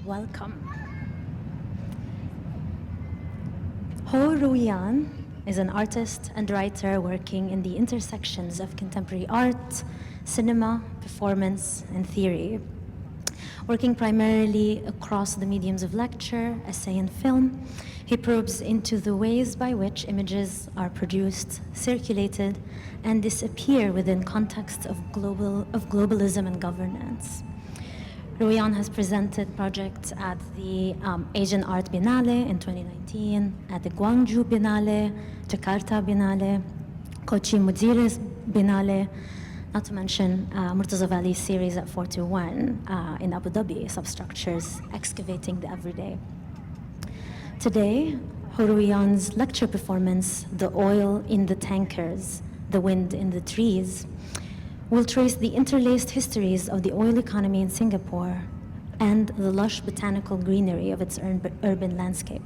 Welcome. Rui An is an artist and writer working in the intersections of contemporary art, cinema, performance, and theory. Working primarily across the mediums of lecture, essay, and film, he probes into the ways by which images are produced, circulated, and disappear within contexts of globalism and governance. Rui An has presented projects at the Asian Art Biennale in 2019, at the Gwangju Biennale, Jakarta Biennale, Kochi Mudziris Biennale, not to mention Murtaza Vali's series at 421 in Abu Dhabi, Substructures, Excavating the Everyday. Today, Rui An's lecture performance, The Oil in the Tankers, The Wind in the Trees, will trace the interlaced histories of the oil economy in Singapore and the lush botanical greenery of its urban landscape.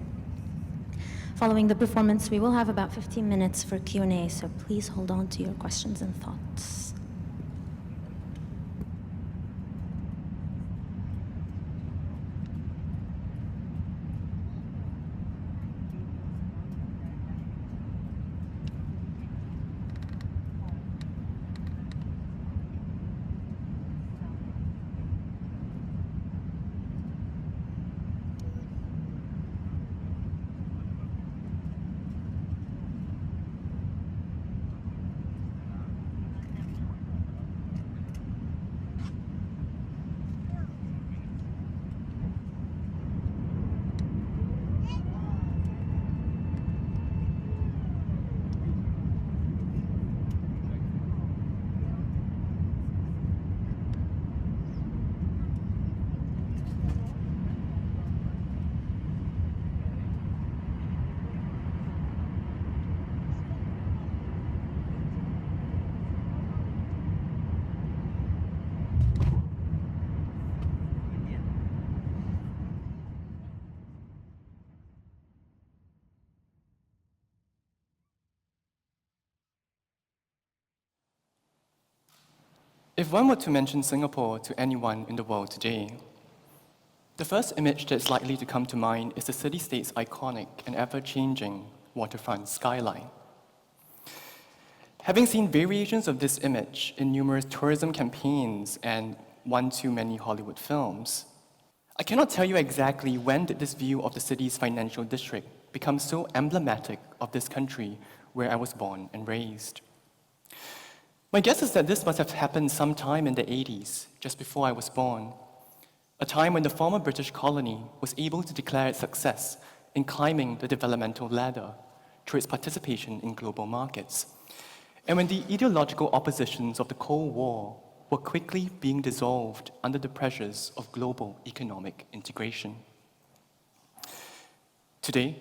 Following the performance, we will have about 15 minutes for Q&A, so please hold on to your questions and thoughts. If one were to mention Singapore to anyone in the world today, the first image that's likely to come to mind is the city-state's iconic and ever-changing waterfront skyline. Having seen variations of this image in numerous tourism campaigns and one too many Hollywood films, I cannot tell you exactly when did this view of the city's financial district become so emblematic of this country where I was born and raised. My guess is that this must have happened sometime in the 80s, just before I was born, a time when the former British colony was able to declare its success in climbing the developmental ladder through its participation in global markets, and when the ideological oppositions of the Cold War were quickly being dissolved under the pressures of global economic integration. Today,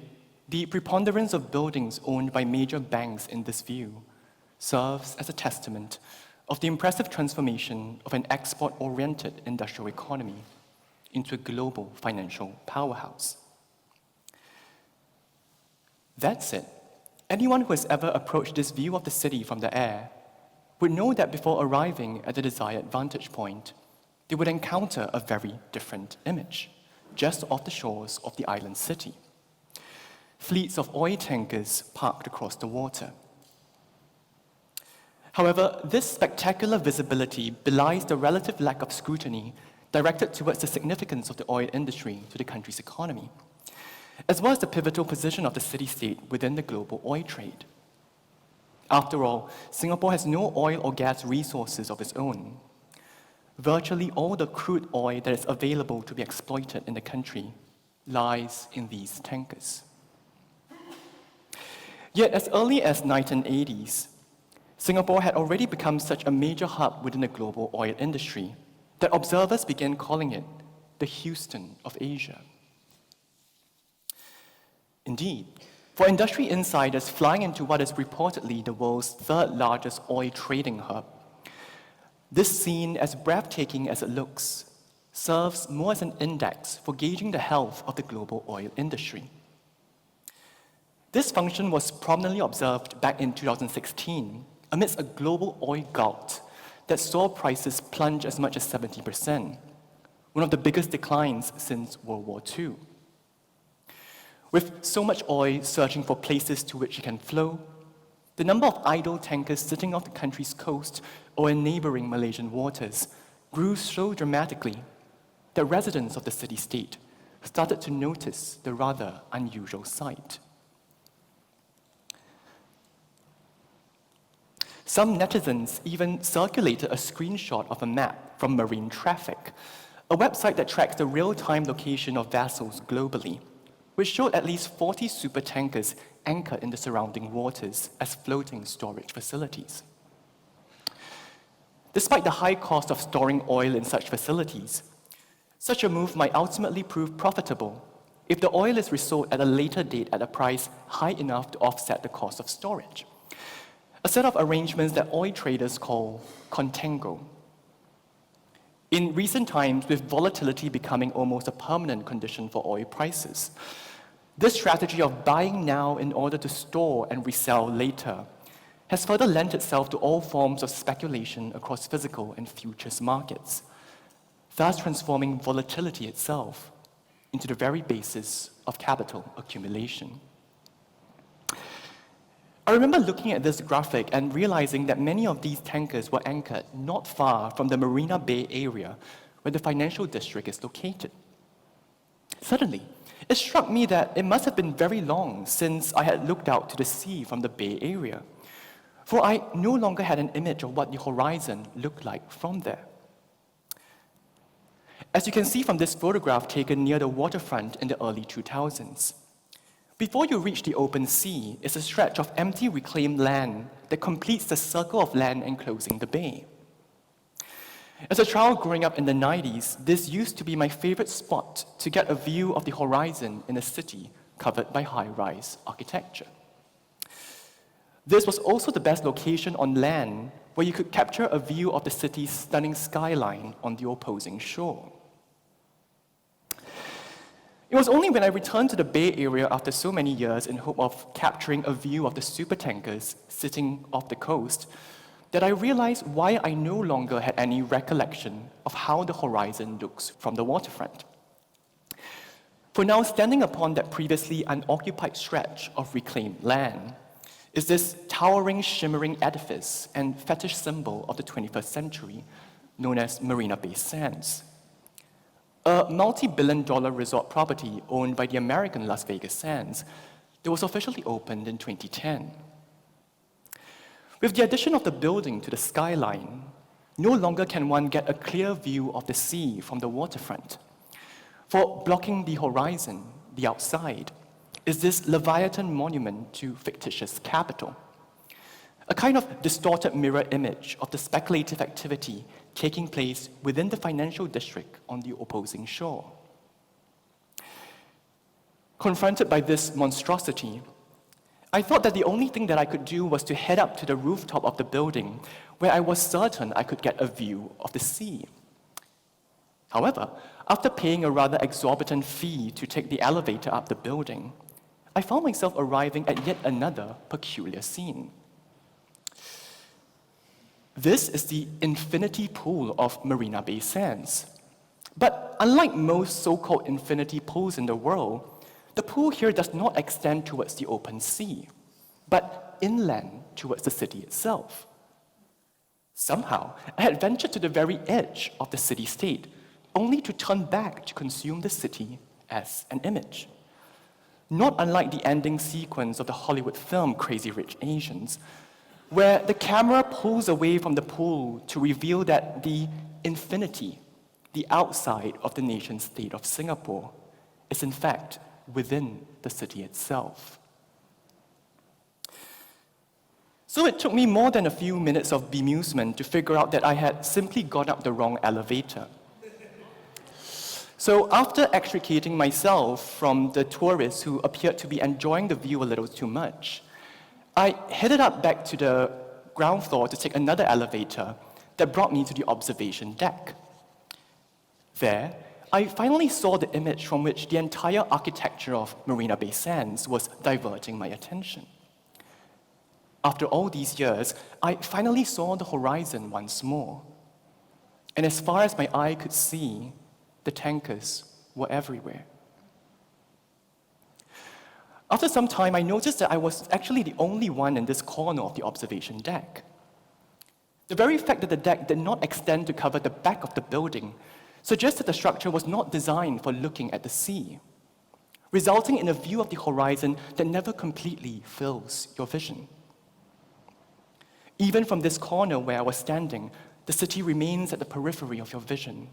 the preponderance of buildings owned by major banks in this view serves as a testament of the impressive transformation of an export-oriented industrial economy into a global financial powerhouse. That said, anyone who has ever approached this view of the city from the air would know that before arriving at the desired vantage point, they would encounter a very different image, just off the shores of the island city. Fleets of oil tankers parked across the water. However, this spectacular visibility belies the relative lack of scrutiny directed towards the significance of the oil industry to the country's economy, as well as the pivotal position of the city-state within the global oil trade. After all, Singapore has no oil or gas resources of its own. Virtually all the crude oil that is available to be exploited in the country lies in these tankers. Yet as early as 1980s, Singapore had already become such a major hub within the global oil industry that observers began calling it the Houston of Asia. Indeed, for industry insiders flying into what is reportedly the world's third largest oil trading hub, this scene, as breathtaking as it looks, serves more as an index for gauging the health of the global oil industry. This function was prominently observed back in 2016 amidst a global oil glut that saw prices plunge as much as 70%, one of the biggest declines since World War II. With so much oil searching for places to which it can flow, the number of idle tankers sitting off the country's coast or in neighboring Malaysian waters grew so dramatically that residents of the city-state started to notice the rather unusual sight. Some netizens even circulated a screenshot of a map from Marine Traffic, a website that tracks the real-time location of vessels globally, which showed at least 40 supertankers anchored in the surrounding waters as floating storage facilities. Despite the high cost of storing oil in such facilities, such a move might ultimately prove profitable if the oil is resold at a later date at a price high enough to offset the cost of storage, a set of arrangements that oil traders call contango. In recent times, with volatility becoming almost a permanent condition for oil prices, this strategy of buying now in order to store and resell later has further lent itself to all forms of speculation across physical and futures markets, thus transforming volatility itself into the very basis of capital accumulation. I remember looking at this graphic and realizing that many of these tankers were anchored not far from the Marina Bay area where the financial district is located. Suddenly, it struck me that it must have been very long since I had looked out to the sea from the Bay Area, for I no longer had an image of what the horizon looked like from there. As you can see from this photograph taken near the waterfront in the early 2000s, before you reach the open sea is a stretch of empty reclaimed land that completes the circle of land enclosing the bay. As a child growing up in the 90s, this used to be my favorite spot to get a view of the horizon in a city covered by high-rise architecture. This was also the best location on land where you could capture a view of the city's stunning skyline on the opposing shore. It was only when I returned to the Bay Area after so many years in hope of capturing a view of the supertankers sitting off the coast that I realized why I no longer had any recollection of how the horizon looks from the waterfront. For now, standing upon that previously unoccupied stretch of reclaimed land is this towering, shimmering edifice and fetish symbol of the 21st century known as Marina Bay Sands, a multi-billion-dollar resort property owned by the American Las Vegas Sands that was officially opened in 2010. With the addition of the building to the skyline, no longer can one get a clear view of the sea from the waterfront. For blocking the horizon, the outside, is this Leviathan monument to fictitious capital, a kind of distorted mirror image of the speculative activity taking place within the financial district on the opposing shore. Confronted by this monstrosity, I thought that the only thing that I could do was to head up to the rooftop of the building where I was certain I could get a view of the sea. However, after paying a rather exorbitant fee to take the elevator up the building, I found myself arriving at yet another peculiar scene. This is the infinity pool of Marina Bay Sands. But unlike most so-called infinity pools in the world, the pool here does not extend towards the open sea, but inland towards the city itself. Somehow, I had ventured to the very edge of the city-state, only to turn back to consume the city as an image. Not unlike the ending sequence of the Hollywood film Crazy Rich Asians, where the camera pulls away from the pool to reveal that the infinity, the outside of the nation-state of Singapore, is in fact within the city itself. So it took me more than a few minutes of bemusement to figure out that I had simply gone up the wrong elevator. So after extricating myself from the tourists who appeared to be enjoying the view a little too much, I headed up back to the ground floor to take another elevator that brought me to the observation deck. There, I finally saw the image from which the entire architecture of Marina Bay Sands was diverting my attention. After all these years, I finally saw the horizon once more. And as far as my eye could see, the tankers were everywhere. After some time, I noticed that I was actually the only one in this corner of the observation deck. The very fact that the deck did not extend to cover the back of the building suggests that the structure was not designed for looking at the sea, resulting in a view of the horizon that never completely fills your vision. Even from this corner where I was standing, the city remains at the periphery of your vision.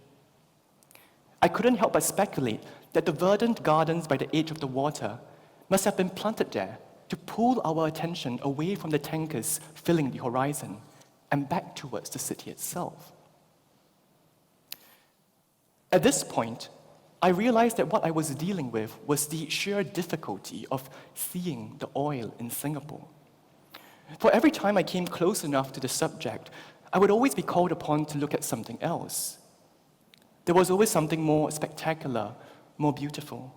I couldn't help but speculate that the verdant gardens by the edge of the water must have been planted there to pull our attention away from the tankers filling the horizon and back towards the city itself. At this point, I realized that what I was dealing with was the sheer difficulty of seeing the oil in Singapore. For every time I came close enough to the subject, I would always be called upon to look at something else. There was always something more spectacular, more beautiful,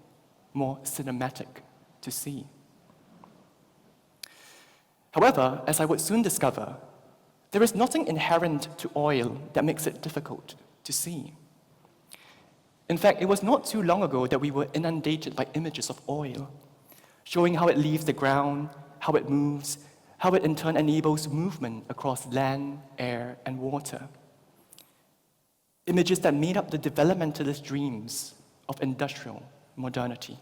more cinematic to see. However, as I would soon discover, there is nothing inherent to oil that makes it difficult to see. In fact, it was not too long ago that we were inundated by images of oil, showing how it leaves the ground, how it moves, how it in turn enables movement across land, air, and water. Images that made up the developmentalist dreams of industrial modernity.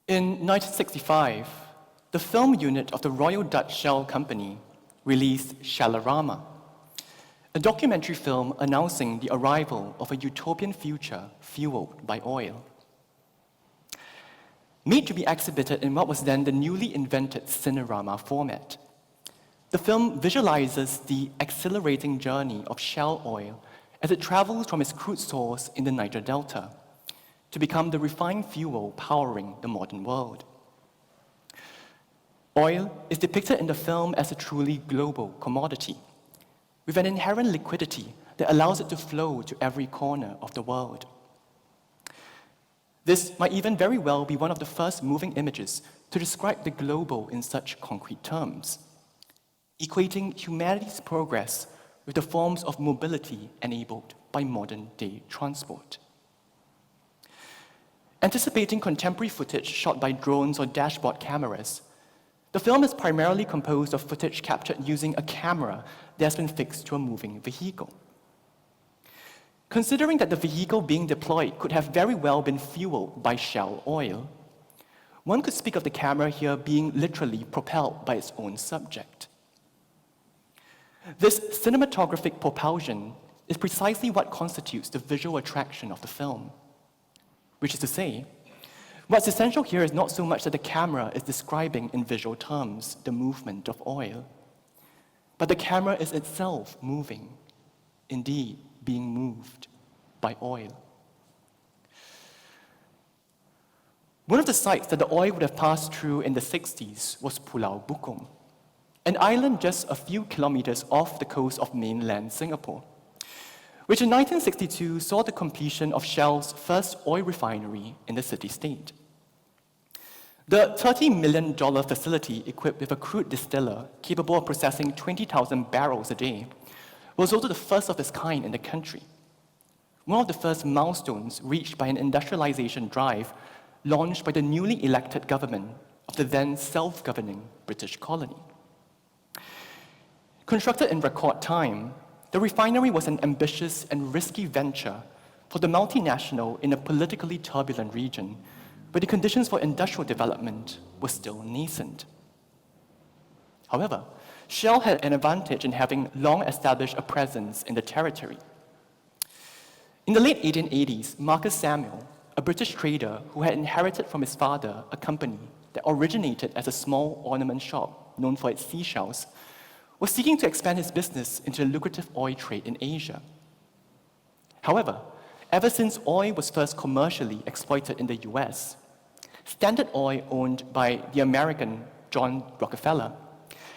In 1965, the film unit of the Royal Dutch Shell Company released Shellorama, a documentary film announcing the arrival of a utopian future fueled by oil. Made to be exhibited in what was then the newly invented Cinerama format, the film visualizes the accelerating journey of Shell oil as it travels from its crude source in the Niger Delta to become the refined fuel powering the modern world. Oil is depicted in the film as a truly global commodity, with an inherent liquidity that allows it to flow to every corner of the world. This might even very well be one of the first moving images to describe the global in such concrete terms, equating humanity's progress with the forms of mobility enabled by modern-day transport. Anticipating contemporary footage shot by drones or dashboard cameras, the film is primarily composed of footage captured using a camera that has been fixed to a moving vehicle. Considering that the vehicle being deployed could have very well been fueled by Shell oil, one could speak of the camera here being literally propelled by its own subject. This cinematographic propulsion is precisely what constitutes the visual attraction of the film. Which is to say, what's essential here is not so much that the camera is describing in visual terms the movement of oil, but the camera is itself moving, indeed being moved by oil. One of the sites that the oil would have passed through in the 60s was Pulau Bukom, an island just a few kilometers off the coast of mainland Singapore, which in 1962 saw the completion of Shell's first oil refinery in the city-state. The $30 million facility, equipped with a crude distiller capable of processing 20,000 barrels a day, was also the first of its kind in the country. One of the first milestones reached by an industrialization drive launched by the newly elected government of the then self-governing British colony. Constructed in record time, the refinery was an ambitious and risky venture for the multinational in a politically turbulent region where the conditions for industrial development were still nascent. However, Shell had an advantage in having long established a presence in the territory. In the late 1880s, Marcus Samuel, a British trader who had inherited from his father a company that originated as a small ornament shop known for its seashells, was seeking to expand his business into the lucrative oil trade in Asia. However, ever since oil was first commercially exploited in the US, Standard Oil, owned by the American John Rockefeller,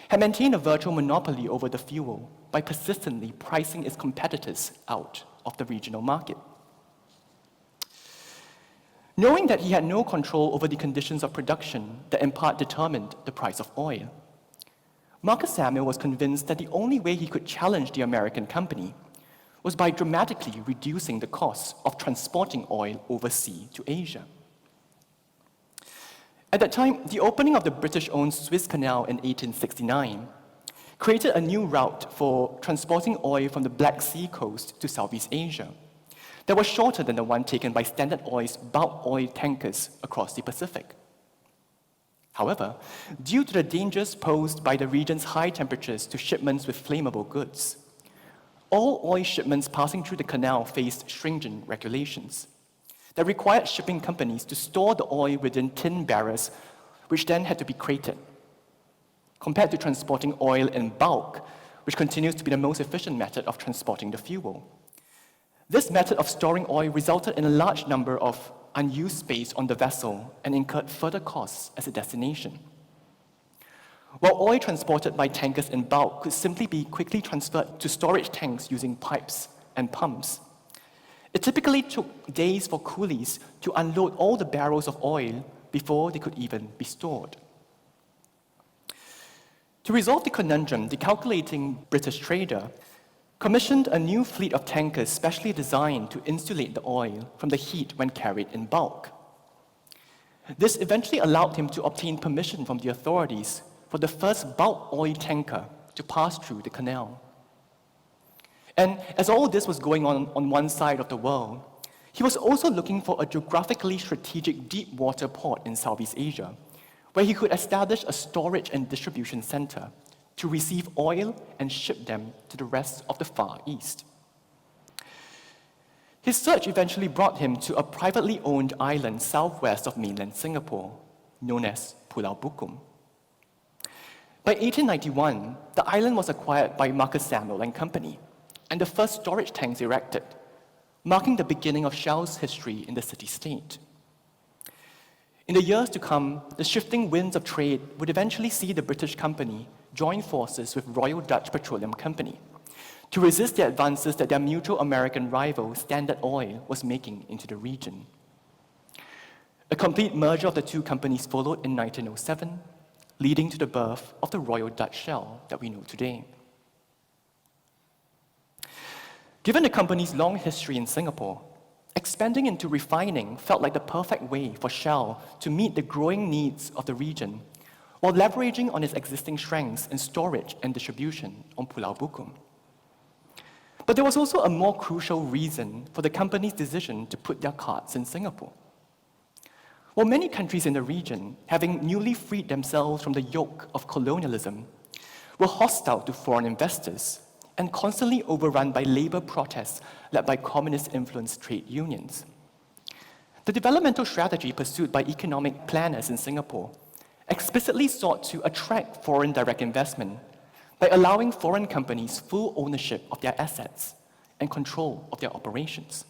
had maintained a virtual monopoly over the fuel by persistently pricing its competitors out of the regional market. Knowing that he had no control over the conditions of production that in part determined the price of oil, Marcus Samuel was convinced that the only way he could challenge the American company was by dramatically reducing the costs of transporting oil overseas to Asia. At that time, the opening of the British-owned Suez Canal in 1869 created a new route for transporting oil from the Black Sea coast to Southeast Asia that was shorter than the one taken by Standard Oil's bulk oil tankers across the Pacific. However, due to the dangers posed by the region's high temperatures to shipments with flammable goods, all oil shipments passing through the canal faced stringent regulations that required shipping companies to store the oil within tin barrels, which then had to be crated. Compared to transporting oil in bulk, which continues to be the most efficient method of transporting the fuel. This method of storing oil resulted in a large number of unused space on the vessel and incurred further costs as a destination. While oil transported by tankers in bulk could simply be quickly transferred to storage tanks using pipes and pumps, it typically took days for coolies to unload all the barrels of oil before they could even be stored. To resolve the conundrum, the calculating British trader commissioned a new fleet of tankers specially designed to insulate the oil from the heat when carried in bulk. This eventually allowed him to obtain permission from the authorities for the first bulk oil tanker to pass through the canal. And as all this was going on one side of the world, he was also looking for a geographically strategic deep water port in Southeast Asia, where he could establish a storage and distribution center to receive oil and ship them to the rest of the Far East. His search eventually brought him to a privately owned island southwest of mainland Singapore, known as Pulau Bukom. By 1891, the island was acquired by Marcus Samuel and Company, and the first storage tanks erected, marking the beginning of Shell's history in the city-state. In the years to come, the shifting winds of trade would eventually see the British company join forces with Royal Dutch Petroleum Company to resist the advances that their mutual American rival, Standard Oil, was making into the region. A complete merger of the two companies followed in 1907, leading to the birth of the Royal Dutch Shell that we know today. Given the company's long history in Singapore, expanding into refining felt like the perfect way for Shell to meet the growing needs of the region while leveraging on its existing strengths in storage and distribution on Pulau Bukom. But there was also a more crucial reason for the company's decision to put their cards in Singapore. While many countries in the region, having newly freed themselves from the yoke of colonialism, were hostile to foreign investors, and constantly overrun by labor protests led by communist-influenced trade unions. The developmental strategy pursued by economic planners in Singapore explicitly sought to attract foreign direct investment by allowing foreign companies full ownership of their assets and control of their operations.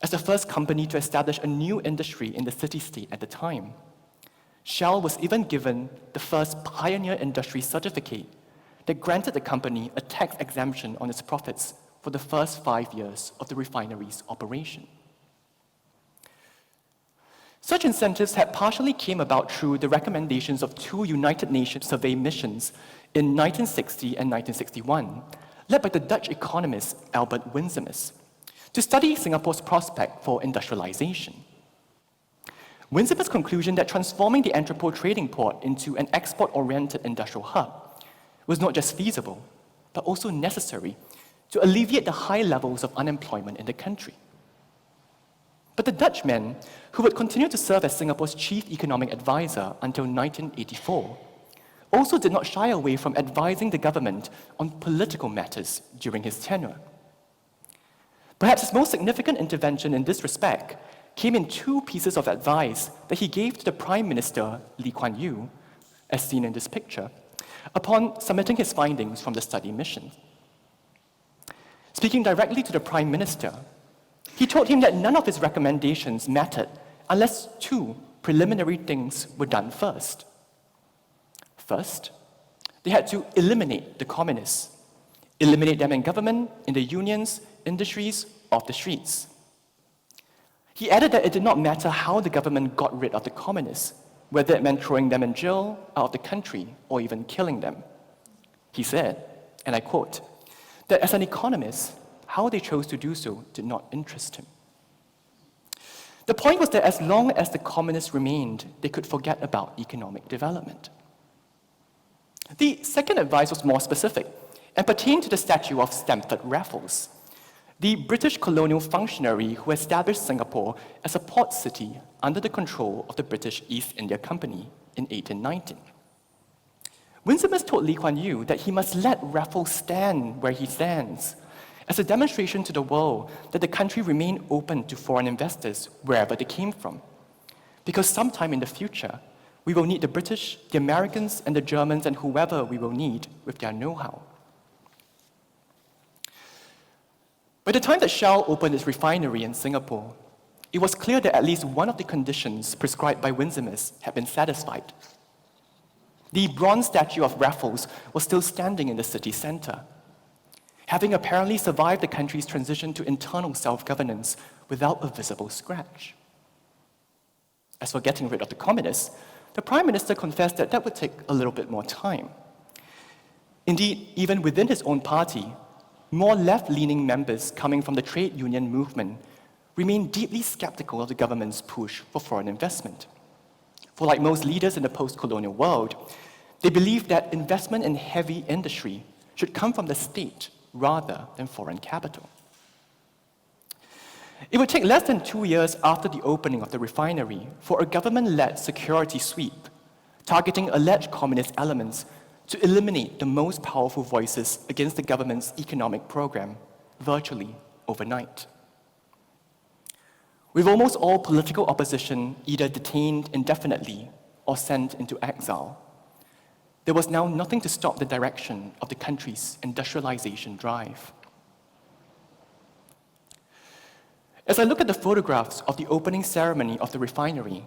As the first company to establish a new industry in the city-state at the time, Shell was even given the first Pioneer Industry certificate that granted the company a tax exemption on its profits for the first 5 years of the refinery's operation. Such incentives had partially came about through the recommendations of two United Nations survey missions in 1960 and 1961, led by the Dutch economist Albert Winsemus, to study Singapore's prospect for industrialization. Winsemus' conclusion that transforming the entrepot trading port into an export-oriented industrial hub was not just feasible, but also necessary to alleviate the high levels of unemployment in the country. But the Dutchman, who would continue to serve as Singapore's chief economic advisor until 1984, also did not shy away from advising the government on political matters during his tenure. Perhaps his most significant intervention in this respect came in two pieces of advice that he gave to the Prime Minister, Lee Kuan Yew, as seen in this picture, upon submitting his findings from the study mission. Speaking directly to the Prime Minister, he told him that none of his recommendations mattered unless two preliminary things were done first. First, they had to eliminate the communists, eliminate them in government, in the unions, industries, off the streets. He added that it did not matter how the government got rid of the communists, whether it meant throwing them in jail, out of the country, or even killing them. He said, and I quote, that as an economist, how they chose to do so did not interest him. The point was that as long as the communists remained, they could forget about economic development. The second advice was more specific and pertained to the statue of Stamford Raffles, the British colonial functionary who established Singapore as a port city under the control of the British East India Company in 1819. Winsemus told Lee Kuan Yew that he must let Raffles stand where he stands, as a demonstration to the world that the country remained open to foreign investors wherever they came from. Because sometime in the future, we will need the British, the Americans, and the Germans, and whoever we will need with their know-how. By the time that Shell opened its refinery in Singapore, it was clear that at least one of the conditions prescribed by Winsemus had been satisfied. The bronze statue of Raffles was still standing in the city center, having apparently survived the country's transition to internal self-governance without a visible scratch. As for getting rid of the communists, the Prime Minister confessed that that would take a little bit more time. Indeed, even within his own party, more left-leaning members coming from the trade union movement remained deeply skeptical of the government's push for foreign investment. For like most leaders in the post-colonial world, they believed that investment in heavy industry should come from the state rather than foreign capital. It would take less than 2 years after the opening of the refinery for a government-led security sweep targeting alleged communist elements to eliminate the most powerful voices against the government's economic program virtually overnight. With almost all political opposition either detained indefinitely or sent into exile, there was now nothing to stop the direction of the country's industrialization drive. As I look at the photographs of the opening ceremony of the refinery,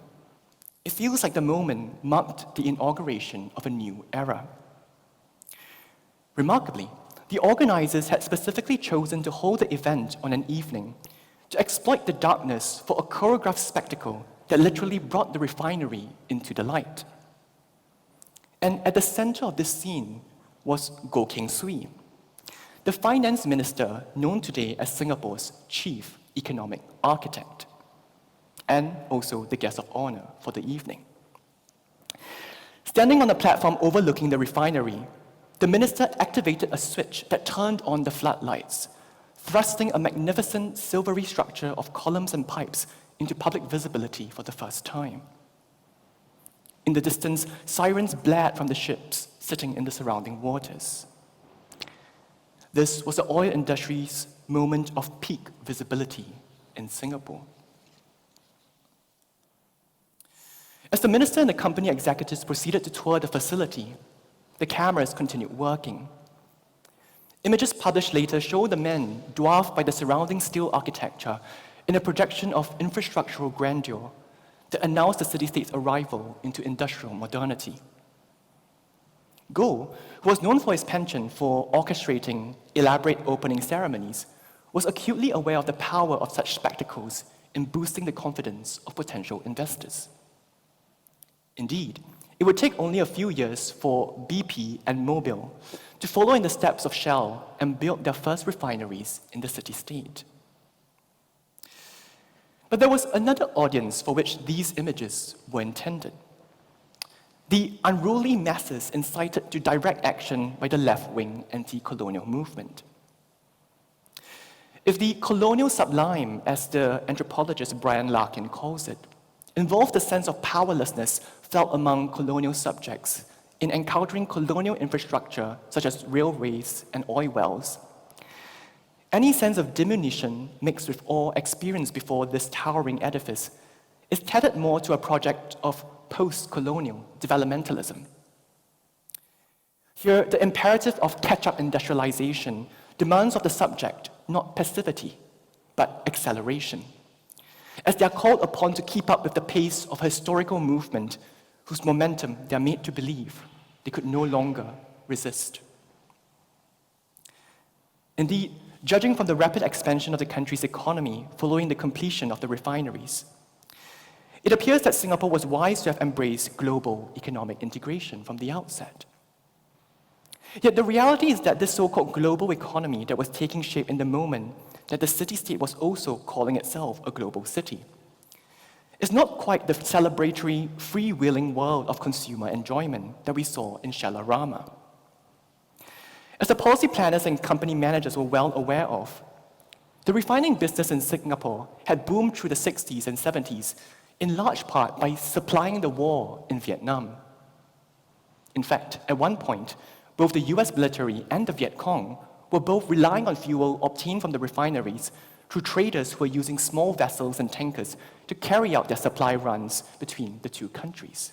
it feels like the moment marked the inauguration of a new era. Remarkably, the organizers had specifically chosen to hold the event on an evening to exploit the darkness for a choreographed spectacle that literally brought the refinery into the light. And at the center of this scene was Goh Keng Swee, the finance minister known today as Singapore's chief economic architect, and also the guest of honor for the evening. Standing on the platform overlooking the refinery, the minister activated a switch that turned on the floodlights, thrusting a magnificent silvery structure of columns and pipes into public visibility for the first time. In the distance, sirens blared from the ships sitting in the surrounding waters. This was the oil industry's moment of peak visibility in Singapore. As the minister and the company executives proceeded to tour the facility, the cameras continued working. Images published later show the men dwarfed by the surrounding steel architecture in a projection of infrastructural grandeur that announced the city-state's arrival into industrial modernity. Goh, who was known for his penchant for orchestrating elaborate opening ceremonies, was acutely aware of the power of such spectacles in boosting the confidence of potential investors. Indeed, it would take only a few years for BP and Mobil to follow in the steps of Shell and build their first refineries in the city-state. But there was another audience for which these images were intended: the unruly masses incited to direct action by the left-wing anti-colonial movement. If the colonial sublime, as the anthropologist Brian Larkin calls it, involved the sense of powerlessness felt among colonial subjects in encountering colonial infrastructure such as railways and oil wells, any sense of diminution mixed with awe experienced before this towering edifice is tethered more to a project of postcolonial developmentalism. Here, the imperative of catch-up industrialization demands of the subject not passivity, but acceleration, as they are called upon to keep up with the pace of a historical movement whose momentum they are made to believe they could no longer resist. Indeed, judging from the rapid expansion of the country's economy following the completion of the refineries, it appears that Singapore was wise to have embraced global economic integration from the outset. Yet the reality is that this so-called global economy that was taking shape in the moment that the city-state was also calling itself a global city is not quite the celebratory, freewheeling world of consumer enjoyment that we saw in Shalarama. As the policy planners and company managers were well aware of, the refining business in Singapore had boomed through the 60s and 70s in large part by supplying the war in Vietnam. In fact, at one point, both the US military and the Viet Cong were both relying on fuel obtained from the refineries through traders who were using small vessels and tankers to carry out their supply runs between the two countries.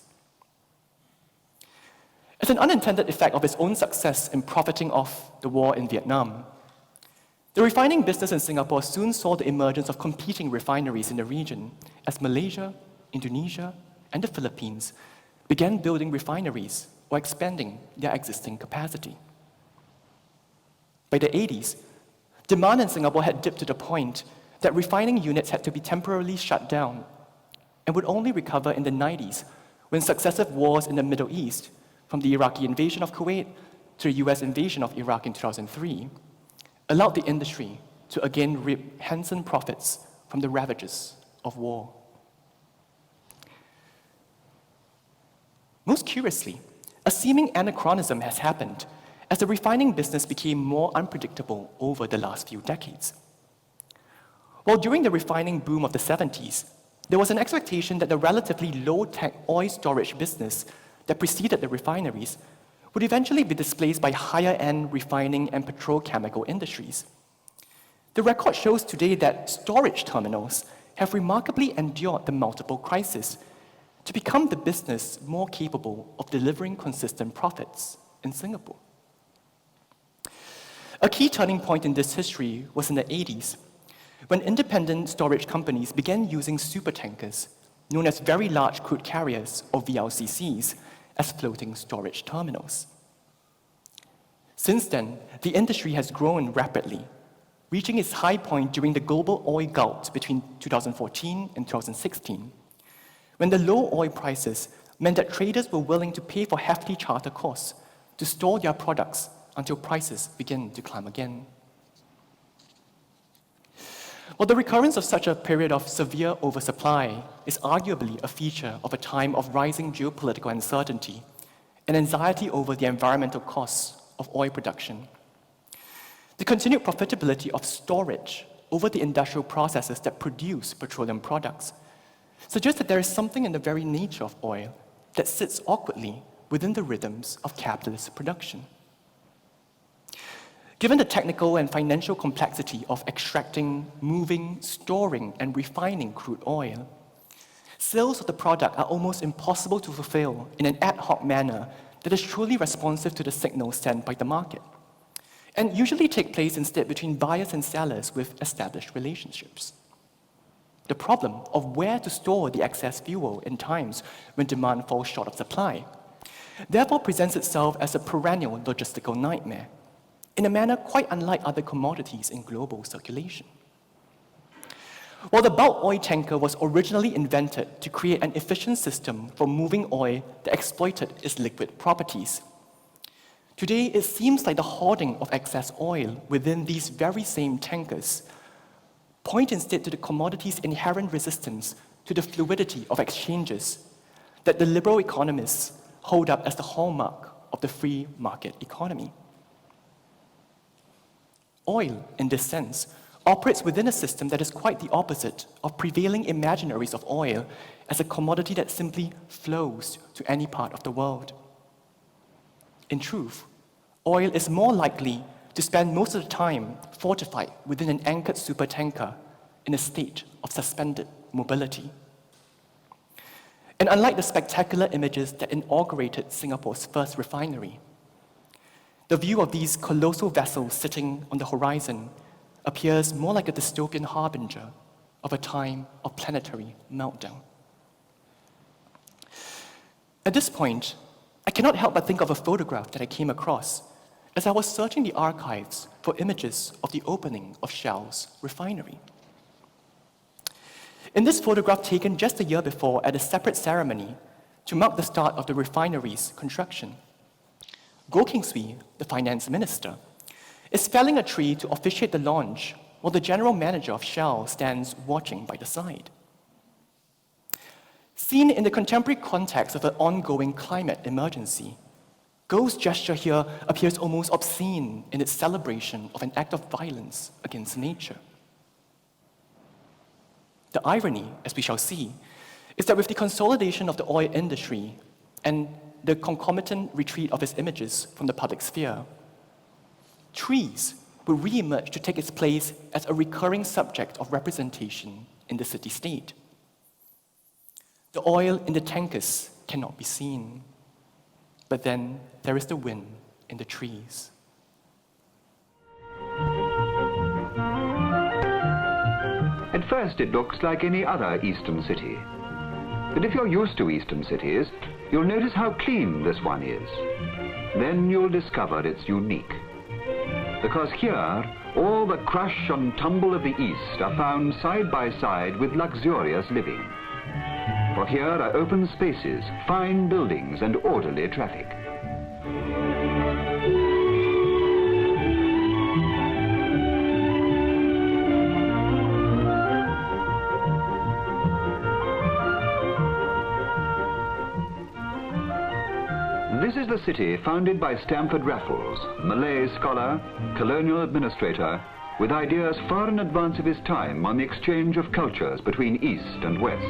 As an unintended effect of its own success in profiting off the war in Vietnam, the refining business in Singapore soon saw the emergence of competing refineries in the region as Malaysia, Indonesia, and the Philippines began building refineries or expanding their existing capacity. By the 80s, demand in Singapore had dipped to the point that refining units had to be temporarily shut down and would only recover in the 90s when successive wars in the Middle East, from the Iraqi invasion of Kuwait to the US invasion of Iraq in 2003, allowed the industry to again reap handsome profits from the ravages of war. Most curiously, a seeming anachronism has happened as the refining business became more unpredictable over the last few decades. While during the refining boom of the 70s, there was an expectation that the relatively low-tech oil storage business that preceded the refineries would eventually be displaced by higher-end refining and petrochemical industries. The record shows today that storage terminals have remarkably endured the multiple crises to become the business more capable of delivering consistent profits in Singapore. A key turning point in this history was in the 80s, when independent storage companies began using supertankers, known as very large crude carriers, or VLCCs, as floating storage terminals. Since then, the industry has grown rapidly, reaching its high point during the global oil glut between 2014 and 2016, when the low oil prices meant that traders were willing to pay for hefty charter costs to store their products until prices began to climb again. While the recurrence of such a period of severe oversupply is arguably a feature of a time of rising geopolitical uncertainty and anxiety over the environmental costs of oil production, the continued profitability of storage over the industrial processes that produce petroleum products suggests that there is something in the very nature of oil that sits awkwardly within the rhythms of capitalist production. Given the technical and financial complexity of extracting, moving, storing, and refining crude oil, sales of the product are almost impossible to fulfill in an ad hoc manner that is truly responsive to the signals sent by the market, and usually take place instead between buyers and sellers with established relationships. The problem of where to store the excess fuel in times when demand falls short of supply therefore presents itself as a perennial logistical nightmare, in a manner quite unlike other commodities in global circulation. While the bulk oil tanker was originally invented to create an efficient system for moving oil that exploited its liquid properties, today it seems like the hoarding of excess oil within these very same tankers point instead to the commodity's inherent resistance to the fluidity of exchanges that the liberal economists hold up as the hallmark of the free market economy. Oil, in this sense, operates within a system that is quite the opposite of prevailing imaginaries of oil as a commodity that simply flows to any part of the world. In truth, oil is more likely to spend most of the time fortified within an anchored supertanker in a state of suspended mobility. And unlike the spectacular images that inaugurated Singapore's first refinery, the view of these colossal vessels sitting on the horizon appears more like a dystopian harbinger of a time of planetary meltdown. At this point, I cannot help but think of a photograph that I came across as I was searching the archives for images of the opening of Shell's refinery. In this photograph taken just a year before at a separate ceremony to mark the start of the refinery's construction, Goh Keng Swee, the finance minister, is felling a tree to officiate the launch while the general manager of Shell stands watching by the side. Seen in the contemporary context of an ongoing climate emergency, Goh's gesture here appears almost obscene in its celebration of an act of violence against nature. The irony, as we shall see, is that with the consolidation of the oil industry and the concomitant retreat of its images from the public sphere, trees will re-emerge to take its place as a recurring subject of representation in the city-state. The oil in the tankers cannot be seen, but then there is the wind in the trees. At first it looks like any other eastern city. But if you're used to eastern cities, you'll notice how clean this one is. Then you'll discover it's unique. Because here, all the crush and tumble of the East are found side by side with luxurious living. For here are open spaces, fine buildings, and orderly traffic. This is the city founded by Stamford Raffles, Malay scholar, colonial administrator, with ideas far in advance of his time on the exchange of cultures between East and West.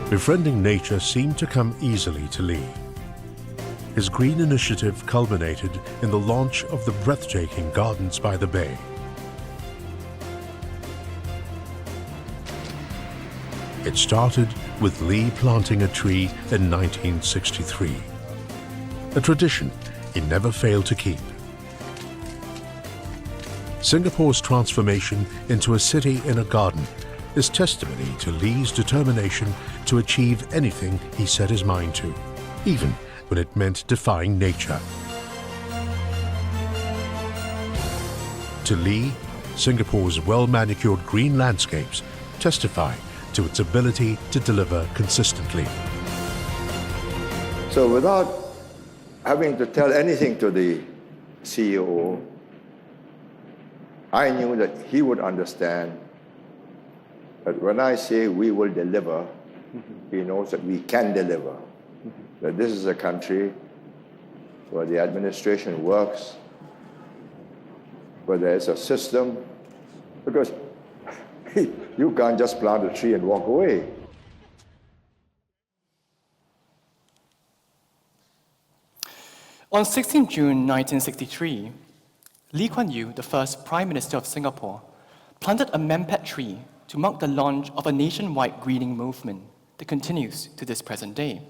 Befriending nature seemed to come easily to Lee. His green initiative culminated in the launch of the breathtaking Gardens by the Bay. It started with Lee planting a tree in 1963, a tradition he never failed to keep. Singapore's transformation into a city in a garden is testimony to Lee's determination to achieve anything he set his mind to, even when it meant defying nature. To Lee, Singapore's well-manicured green landscapes testify to its ability to deliver consistently. So without having to tell anything to the CEO, I knew that he would understand that when I say we will deliver, he knows that we can deliver. That this is a country where the administration works but there's a system, because you can't just plant a tree and walk away. On 16 June 1963, Lee Kuan Yew, the first Prime Minister of Singapore, planted a mempet tree to mark the launch of a nationwide greening movement that continues to this present day.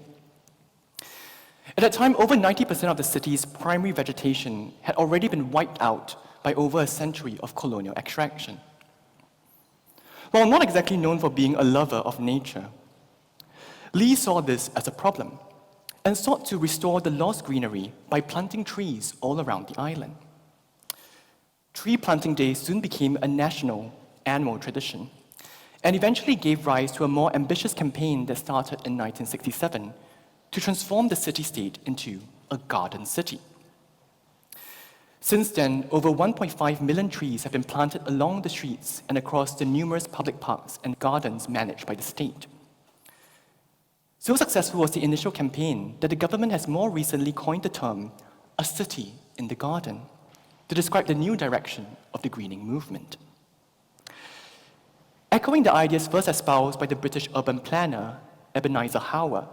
At that time, over 90% of the city's primary vegetation had already been wiped out by over a century of colonial extraction. While not exactly known for being a lover of nature, Lee saw this as a problem and sought to restore the lost greenery by planting trees all around the island. Tree planting day soon became a national annual tradition and eventually gave rise to a more ambitious campaign that started in 1967 to transform the city-state into a garden city. Since then, over 1.5 million trees have been planted along the streets and across the numerous public parks and gardens managed by the state. So successful was the initial campaign that the government has more recently coined the term "a city in the garden" to describe the new direction of the greening movement. Echoing the ideas first espoused by the British urban planner Ebenezer Howard,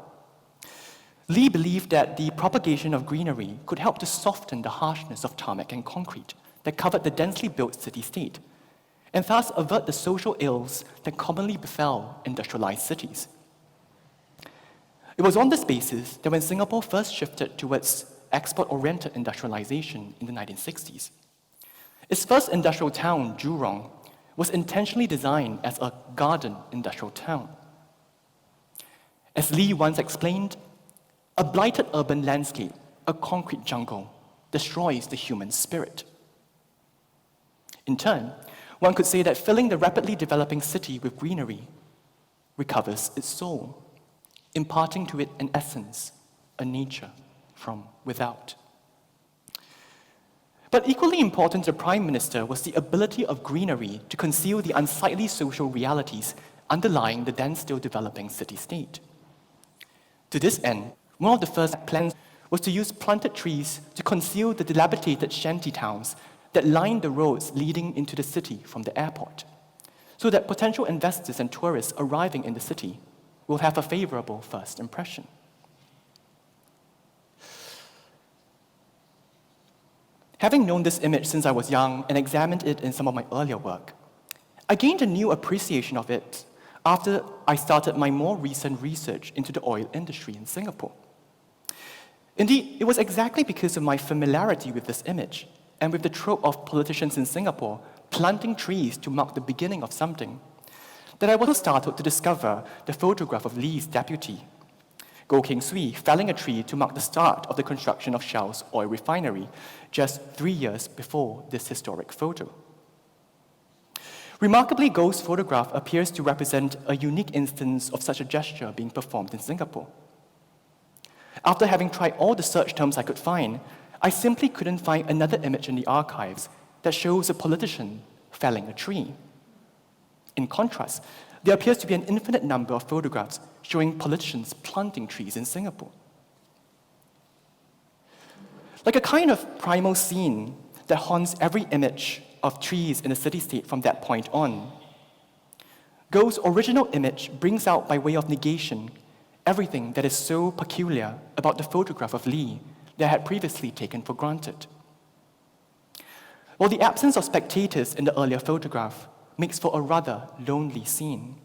Lee believed that the propagation of greenery could help to soften the harshness of tarmac and concrete that covered the densely built city-state, and thus avert the social ills that commonly befell industrialized cities. It was on this basis that when Singapore first shifted towards export-oriented industrialization in the 1960s, its first industrial town, Jurong, was intentionally designed as a garden industrial town. As Lee once explained, a blighted urban landscape, a concrete jungle, destroys the human spirit. In turn, one could say that filling the rapidly developing city with greenery recovers its soul, imparting to it an essence, a nature from without. But equally important to the Prime Minister was the ability of greenery to conceal the unsightly social realities underlying the then still developing city-state. To this end, one of the first plans was to use planted trees to conceal the dilapidated shanty towns that lined the roads leading into the city from the airport, so that potential investors and tourists arriving in the city will have a favorable first impression. Having known this image since I was young and examined it in some of my earlier work, I gained a new appreciation of it after I started my more recent research into the oil industry in Singapore. Indeed, it was exactly because of my familiarity with this image and with the trope of politicians in Singapore planting trees to mark the beginning of something that I was startled to discover the photograph of Lee's deputy, Goh Keng Swee, felling a tree to mark the start of the construction of Shell's oil refinery just 3 years before this historic photo. Remarkably, Goh's photograph appears to represent a unique instance of such a gesture being performed in Singapore. After having tried all the search terms I could find, I simply couldn't find another image in the archives that shows a politician felling a tree. In contrast, there appears to be an infinite number of photographs showing politicians planting trees in Singapore. Like a kind of primal scene that haunts every image of trees in the city-state from that point on, Goh's original image brings out by way of negation everything that is so peculiar about the photograph of Lee that I had previously taken for granted. While the absence of spectators in the earlier photograph makes for a rather lonely scene,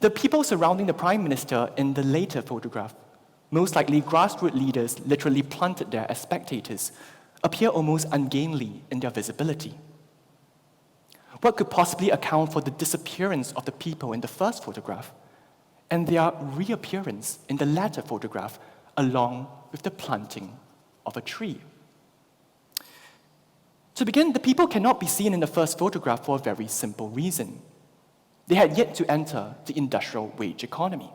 the people surrounding the Prime Minister in the later photograph, most likely grassroots leaders literally planted there as spectators, appear almost ungainly in their visibility. What could possibly account for the disappearance of the people in the first photograph and their reappearance in the latter photograph along with the planting of a tree? To begin, the people cannot be seen in the first photograph for a very simple reason. They had yet to enter the industrial wage economy.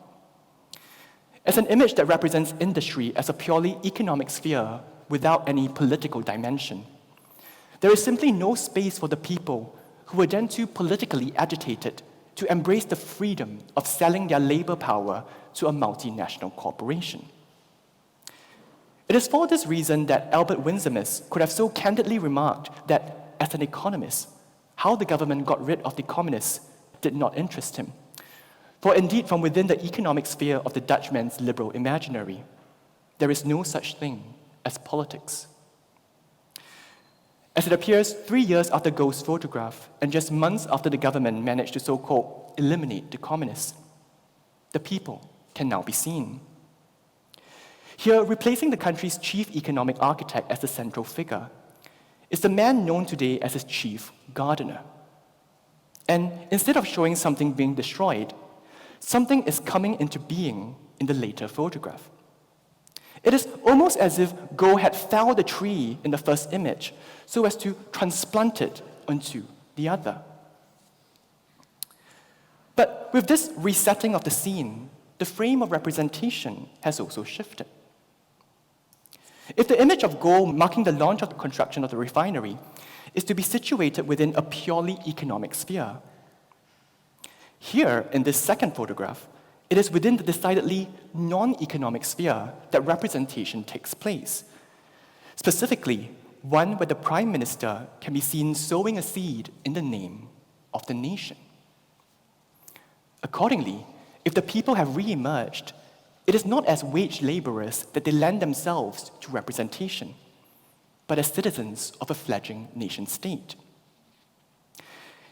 As an image that represents industry as a purely economic sphere without any political dimension, there is simply no space for the people who were then too politically agitated to embrace the freedom of selling their labor power to a multinational corporation. It is for this reason that Albert Winsemus could have so candidly remarked that, as an economist, how the government got rid of the communists did not interest him. For indeed, from within the economic sphere of the Dutchman's liberal imaginary, there is no such thing as politics. As it appears 3 years after Gould's photograph, and just months after the government managed to so-called eliminate the communists, the people can now be seen. Here, replacing the country's chief economic architect as the central figure is the man known today as his chief gardener. And instead of showing something being destroyed, something is coming into being in the later photograph. It is almost as if Gould had felled the tree in the first image so as to transplant it onto the other. But with this resetting of the scene, the frame of representation has also shifted. If the image of Gould marking the launch of the construction of the refinery is to be situated within a purely economic sphere, here in this second photograph, it is within the decidedly non-economic sphere that representation takes place. Specifically, one where the Prime Minister can be seen sowing a seed in the name of the nation. Accordingly, if the people have re-emerged, it is not as wage laborers that they lend themselves to representation, but as citizens of a fledgling nation-state.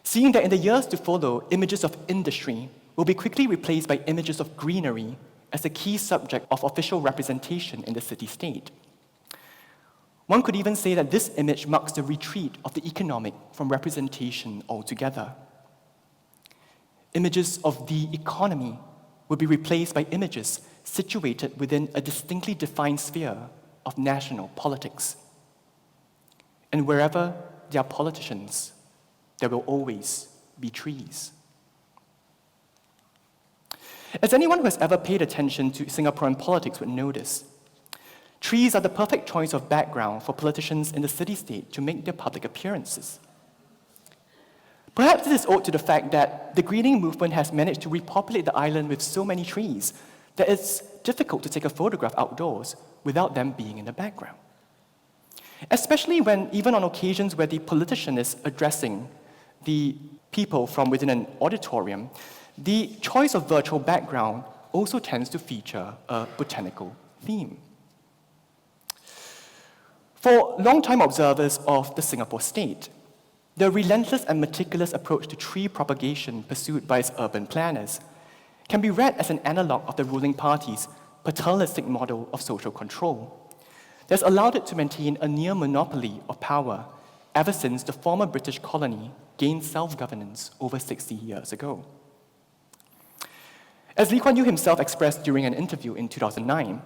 Seeing that in the years to follow, images of industry will be quickly replaced by images of greenery as the key subject of official representation in the city-state. One could even say that this image marks the retreat of the economic from representation altogether. Images of the economy will be replaced by images situated within a distinctly defined sphere of national politics. And wherever there are politicians, there will always be trees. As anyone who has ever paid attention to Singaporean politics would notice, trees are the perfect choice of background for politicians in the city-state to make their public appearances. Perhaps this is owed to the fact that the greening movement has managed to repopulate the island with so many trees that it's difficult to take a photograph outdoors without them being in the background. Especially when, even on occasions where the politician is addressing the people from within an auditorium, the choice of virtual background also tends to feature a botanical theme. For long-time observers of the Singapore state, the relentless and meticulous approach to tree propagation pursued by its urban planners can be read as an analogue of the ruling party's paternalistic model of social control that's allowed it to maintain a near monopoly of power ever since the former British colony gained self-governance over 60 years ago. As Lee Kuan Yew himself expressed during an interview in 2009,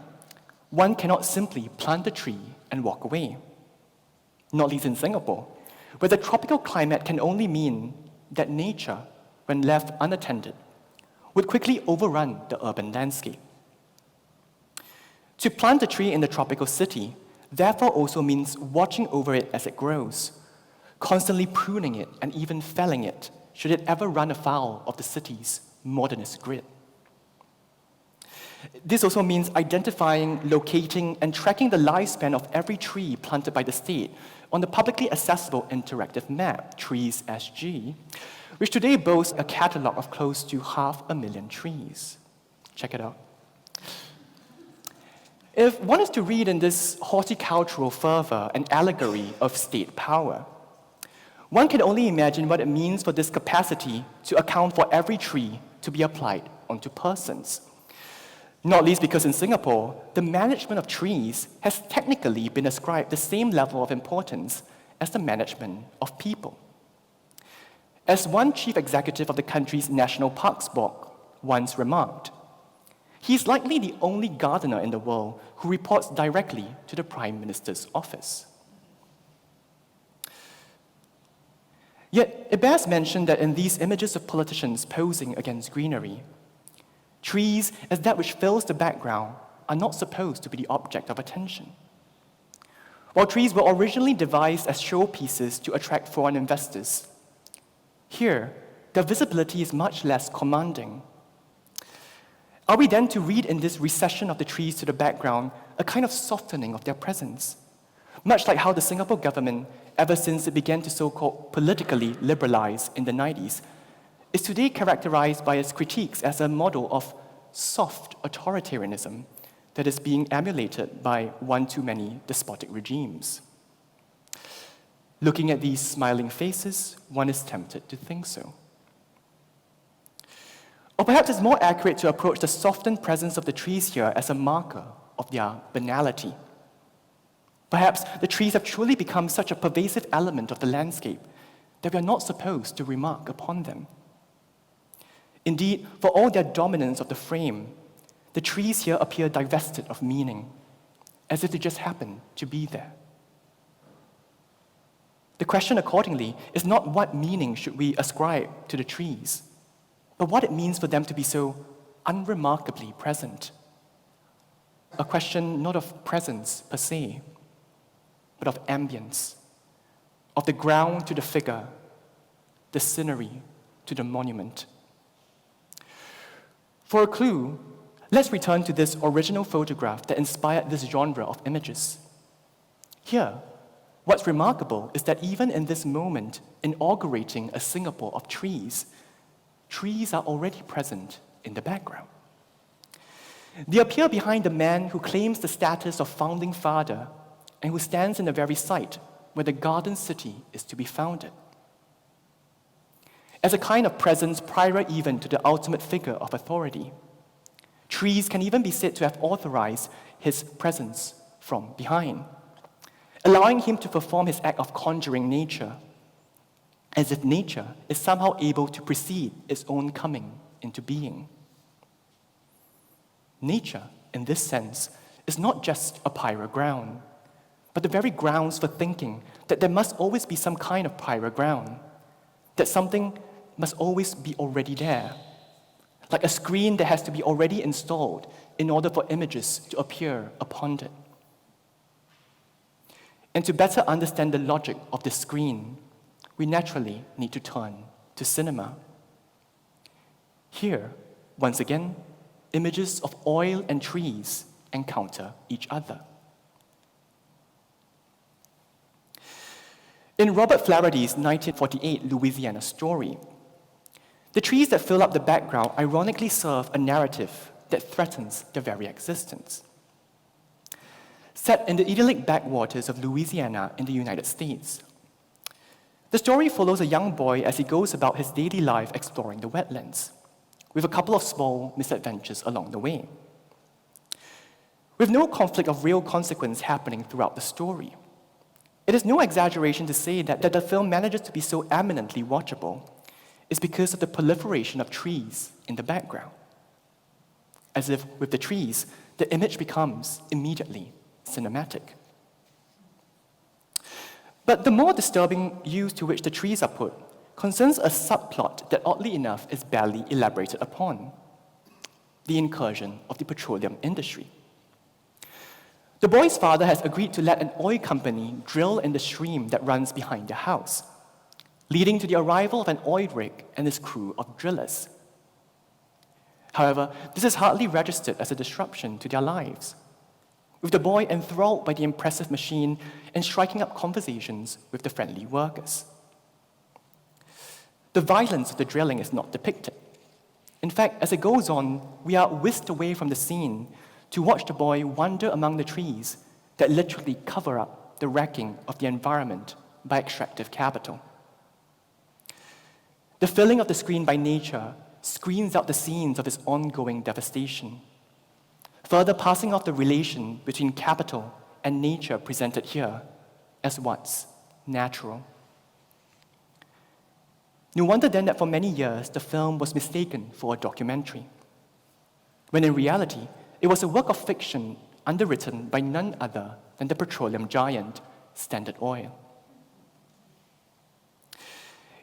one cannot simply plant a tree and walk away, not least in Singapore, where the tropical climate can only mean that nature, when left unattended, would quickly overrun the urban landscape. To plant a tree in the tropical city, therefore also means watching over it as it grows, constantly pruning it and even felling it, should it ever run afoul of the city's modernist grid. This also means identifying, locating, and tracking the lifespan of every tree planted by the state on the publicly accessible interactive map, Trees SG, which today boasts a catalogue of close to 500,000 trees. Check it out. If one is to read in this horticultural fervor an allegory of state power, one can only imagine what it means for this capacity to account for every tree to be applied onto persons. Not least because in Singapore, the management of trees has technically been ascribed the same level of importance as the management of people. As one chief executive of the country's National Parks Board once remarked, he is likely the only gardener in the world who reports directly to the Prime Minister's office. Yet, it bears mention that in these images of politicians posing against greenery, trees, as that which fills the background, are not supposed to be the object of attention. While trees were originally devised as showpieces to attract foreign investors, here, their visibility is much less commanding. Are we then to read in this recession of the trees to the background a kind of softening of their presence, much like how the Singapore government, ever since it began to so-called politically liberalize in the 90s, is today characterized by its critiques as a model of soft authoritarianism that is being emulated by one too many despotic regimes. Looking at these smiling faces, one is tempted to think so. Or perhaps it's more accurate to approach the softened presence of the trees here as a marker of their banality. Perhaps the trees have truly become such a pervasive element of the landscape that we are not supposed to remark upon them. Indeed, for all their dominance of the frame, the trees here appear divested of meaning, as if they just happen to be there. The question, accordingly, is not what meaning should we ascribe to the trees, but what it means for them to be so unremarkably present. A question not of presence per se, but of ambience, of the ground to the figure, the scenery to the monument. For a clue, let's return to this original photograph that inspired this genre of images. Here, what's remarkable is that even in this moment, inaugurating a Singapore of trees, trees are already present in the background. They appear behind the man who claims the status of founding father and who stands in the very site where the garden city is to be founded. As a kind of presence prior even to the ultimate figure of authority, trees can even be said to have authorized his presence from behind, allowing him to perform his act of conjuring nature, as if nature is somehow able to precede its own coming into being. Nature, in this sense, is not just a prior ground, but the very grounds for thinking that there must always be some kind of prior ground, that something must always be already there, like a screen that has to be already installed in order for images to appear upon it. And to better understand the logic of the screen, we naturally need to turn to cinema. Here, once again, images of oil and trees encounter each other. In Robert Flaherty's 1948 Louisiana story, the trees that fill up the background ironically serve a narrative that threatens their very existence. Set in the idyllic backwaters of Louisiana in the United States, the story follows a young boy as he goes about his daily life exploring the wetlands, with a couple of small misadventures along the way. With no conflict of real consequence happening throughout the story, it is no exaggeration to say that the film manages to be so eminently watchable is because of the proliferation of trees in the background. As if with the trees, the image becomes immediately cinematic. But the more disturbing use to which the trees are put concerns a subplot that oddly enough is barely elaborated upon: the incursion of the petroleum industry. The boy's father has agreed to let an oil company drill in the stream that runs behind their house, leading to the arrival of an oil rig and its crew of drillers. However, this is hardly registered as a disruption to their lives, with the boy enthralled by the impressive machine and striking up conversations with the friendly workers. The violence of the drilling is not depicted. In fact, as it goes on, we are whisked away from the scene to watch the boy wander among the trees that literally cover up the wrecking of the environment by extractive capital. The filling of the screen by nature screens out the scenes of its ongoing devastation, further passing off the relation between capital and nature presented here as what's natural. No wonder then that for many years the film was mistaken for a documentary, when in reality it was a work of fiction underwritten by none other than the petroleum giant Standard Oil.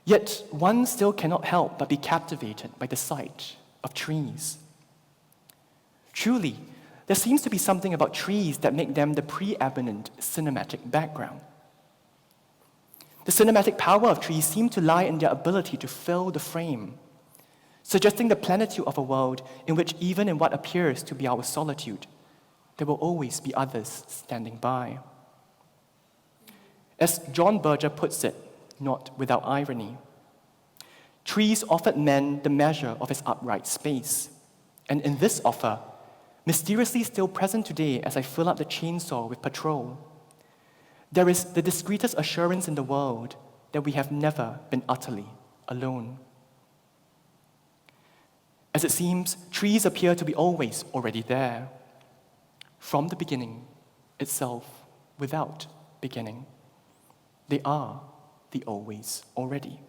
Yet one still cannot help but be captivated by the sight of trees. Truly, there seems to be something about trees that make them the preeminent cinematic background. The cinematic power of trees seems to lie in their ability to fill the frame, suggesting the plenitude of a world in which even in what appears to be our solitude, there will always be others standing by. As John Berger puts it, not without irony, trees offered man the measure of his upright space. And in this offer, mysteriously still present today as I fill up the chainsaw with petrol, there is the discreetest assurance in the world that we have never been utterly alone. As it seems, trees appear to be always already there, from the beginning itself, without beginning. They are the always already.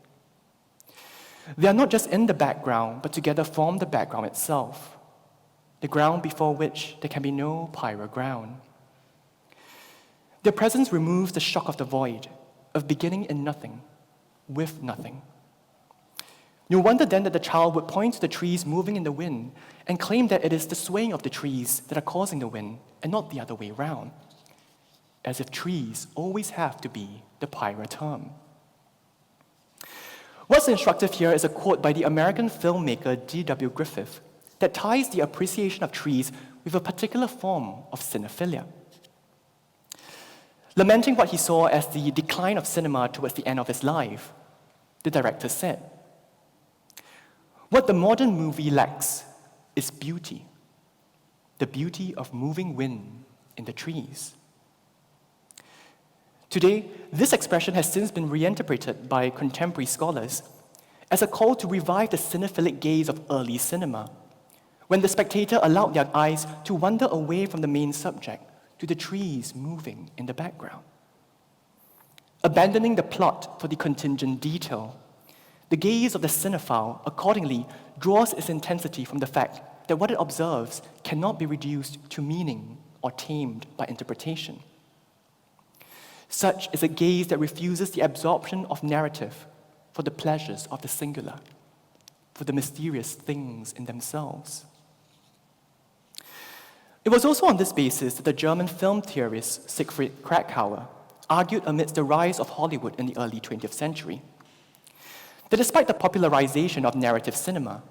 They are not just in the background, but together form the background itself, the ground before which there can be no prior ground. Their presence removes the shock of the void, of beginning in nothing, with nothing. No wonder then that the child would point to the trees moving in the wind and claim that it is the swaying of the trees that are causing the wind and not the other way around, as if trees always have to be the prior term. What's instructive here is a quote by the American filmmaker D.W. Griffith that ties the appreciation of trees with a particular form of cinephilia. Lamenting what he saw as the decline of cinema towards the end of his life, the director said, "What the modern movie lacks is beauty, the beauty of moving wind in the trees." Today, this expression has since been reinterpreted by contemporary scholars as a call to revive the cinephilic gaze of early cinema, when the spectator allowed their eyes to wander away from the main subject to the trees moving in the background. Abandoning the plot for the contingent detail, the gaze of the cinephile accordingly draws its intensity from the fact that what it observes cannot be reduced to meaning or tamed by interpretation. Such is a gaze that refuses the absorption of narrative for the pleasures of the singular, for the mysterious things in themselves. It was also on this basis that the German film theorist Siegfried Kracauer argued amidst the rise of Hollywood in the early 20th century that despite the popularization of narrative cinema,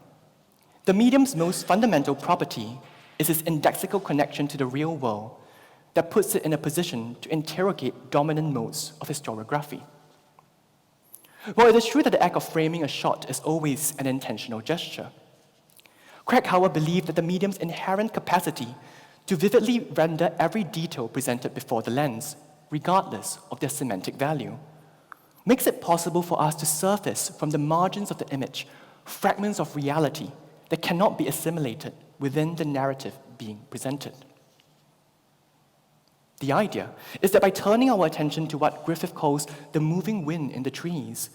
the medium's most fundamental property is its indexical connection to the real world that puts it in a position to interrogate dominant modes of historiography. While it is true that the act of framing a shot is always an intentional gesture, Kracauer believed that the medium's inherent capacity to vividly render every detail presented before the lens, regardless of their semantic value, makes it possible for us to surface from the margins of the image fragments of reality that cannot be assimilated within the narrative being presented. The idea is that by turning our attention to what Griffith calls the moving wind in the trees,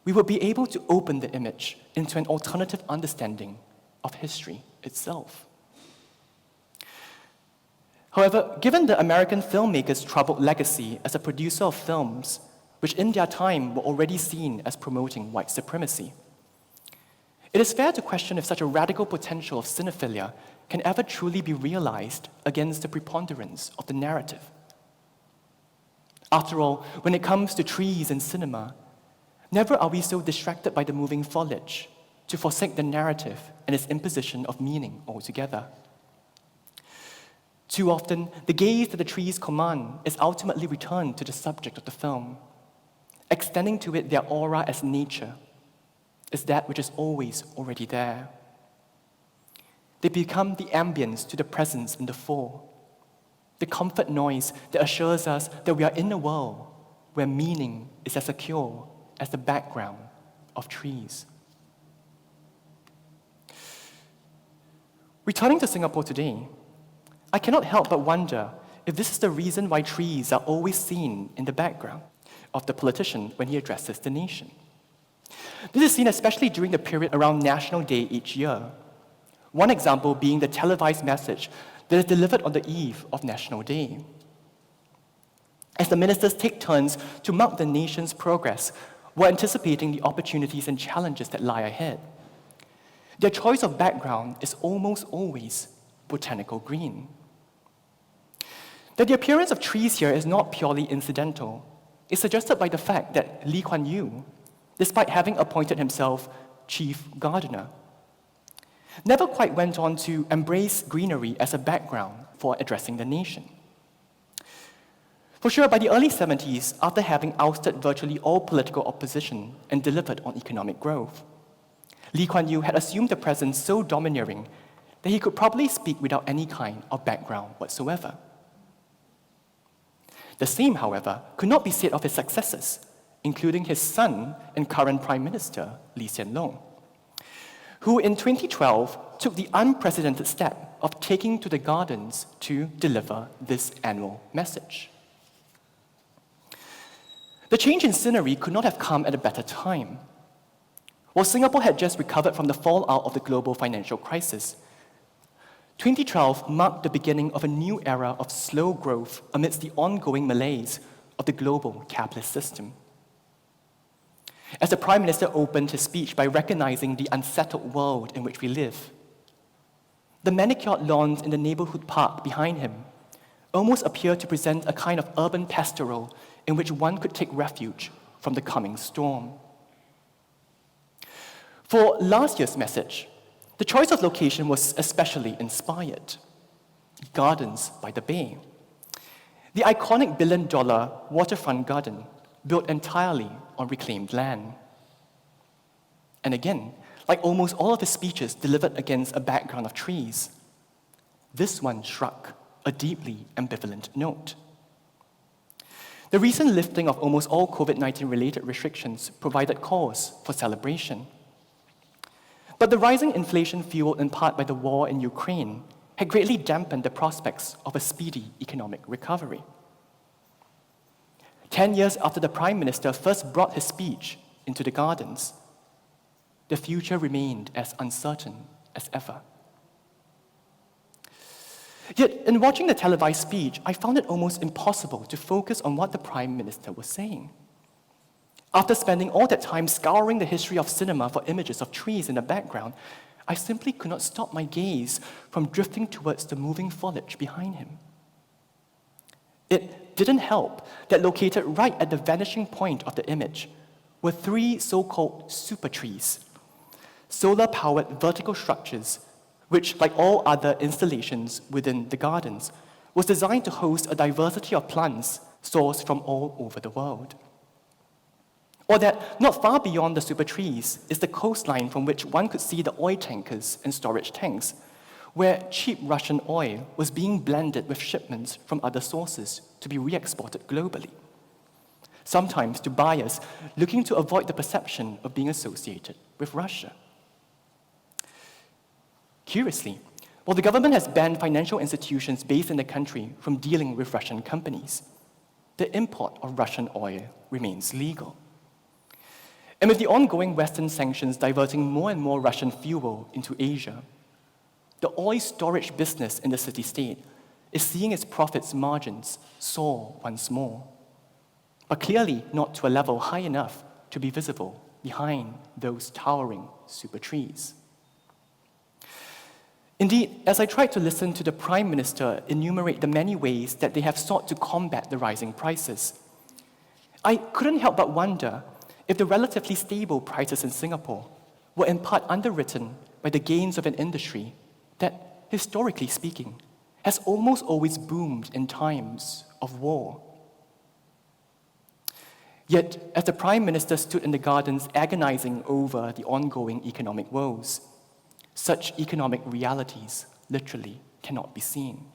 we will be able to open the image into an alternative understanding of history itself. However, given the American filmmaker's troubled legacy as a producer of films, which in their time were already seen as promoting white supremacy, it is fair to question if such a radical potential of cinephilia can ever truly be realized against the preponderance of the narrative. After all, when it comes to trees and cinema, never are we so distracted by the moving foliage to forsake the narrative and its imposition of meaning altogether. Too often, the gaze that the trees command is ultimately returned to the subject of the film, extending to it their aura as nature, as that which is always already there. They become the ambience to the presence in the fore, the comfort noise that assures us that we are in a world where meaning is as secure as the background of trees. Returning to Singapore today, I cannot help but wonder if this is the reason why trees are always seen in the background of the politician when he addresses the nation. This is seen especially during the period around National Day each year. One example being the televised message that is delivered on the eve of National Day. As the ministers take turns to mark the nation's progress while anticipating the opportunities and challenges that lie ahead, their choice of background is almost always botanical green. That the appearance of trees here is not purely incidental is suggested by the fact that Lee Kuan Yew, despite having appointed himself chief gardener, never quite went on to embrace greenery as a background for addressing the nation. For sure, by the early 70s, after having ousted virtually all political opposition and delivered on economic growth, Lee Kuan Yew had assumed a presence so domineering that he could probably speak without any kind of background whatsoever. The same, however, could not be said of his successors, including his son and current Prime Minister, Lee Hsien Loong, who in 2012 took the unprecedented step of taking to the gardens to deliver this annual message. The change in scenery could not have come at a better time. While Singapore had just recovered from the fallout of the global financial crisis, 2012 marked the beginning of a new era of slow growth amidst the ongoing malaise of the global capitalist system. As the Prime Minister opened his speech by recognizing the unsettled world in which we live, the manicured lawns in the neighborhood park behind him almost appeared to present a kind of urban pastoral in which one could take refuge from the coming storm. For last year's message, the choice of location was especially inspired. Gardens by the Bay. The iconic billion-dollar waterfront garden built entirely on reclaimed land. And again, like almost all of his speeches delivered against a background of trees, this one struck a deeply ambivalent note. The recent lifting of almost all COVID-19 related restrictions provided cause for celebration. But the rising inflation, fueled in part by the war in Ukraine, had greatly dampened the prospects of a speedy economic recovery. 10 years after the Prime Minister first brought his speech into the gardens, the future remained as uncertain as ever. Yet, in watching the televised speech, I found it almost impossible to focus on what the Prime Minister was saying. After spending all that time scouring the history of cinema for images of trees in the background, I simply could not stop my gaze from drifting towards the moving foliage behind him. It didn't help that located right at the vanishing point of the image were three so-called super trees, solar-powered vertical structures which, like all other installations within the gardens, was designed to host a diversity of plants sourced from all over the world. Or that not far beyond the super trees is the coastline from which one could see the oil tankers and storage tanks, where cheap Russian oil was being blended with shipments from other sources to be re-exported globally, sometimes to buyers looking to avoid the perception of being associated with Russia. Curiously, while the government has banned financial institutions based in the country from dealing with Russian companies, the import of Russian oil remains legal. And with the ongoing Western sanctions diverting more and more Russian fuel into Asia, the oil storage business in the city-state is seeing its profits margins soar once more, but clearly not to a level high enough to be visible behind those towering super trees. Indeed, as I tried to listen to the Prime Minister enumerate the many ways that they have sought to combat the rising prices, I couldn't help but wonder if the relatively stable prices in Singapore were in part underwritten by the gains of an industry that, historically speaking, has almost always boomed in times of war. Yet, as the Prime Minister stood in the gardens agonizing over the ongoing economic woes, such economic realities literally cannot be seen.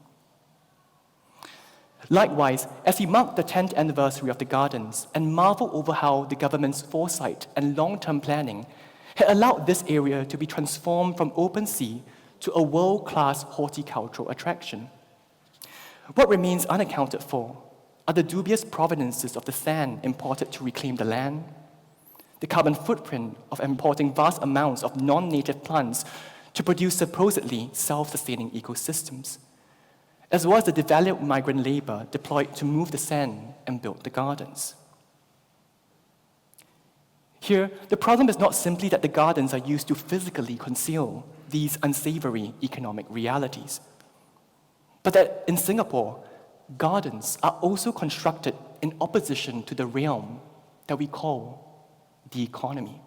Likewise, as he marked the 10th anniversary of the gardens and marveled over how the government's foresight and long-term planning had allowed this area to be transformed from open sea to a world-class horticultural attraction, what remains unaccounted for are the dubious provenances of the sand imported to reclaim the land, the carbon footprint of importing vast amounts of non-native plants to produce supposedly self-sustaining ecosystems, as well as the devalued migrant labor deployed to move the sand and build the gardens. Here, the problem is not simply that the gardens are used to physically conceal these unsavory economic realities, but that in Singapore, gardens are also constructed in opposition to the realm that we call the economy.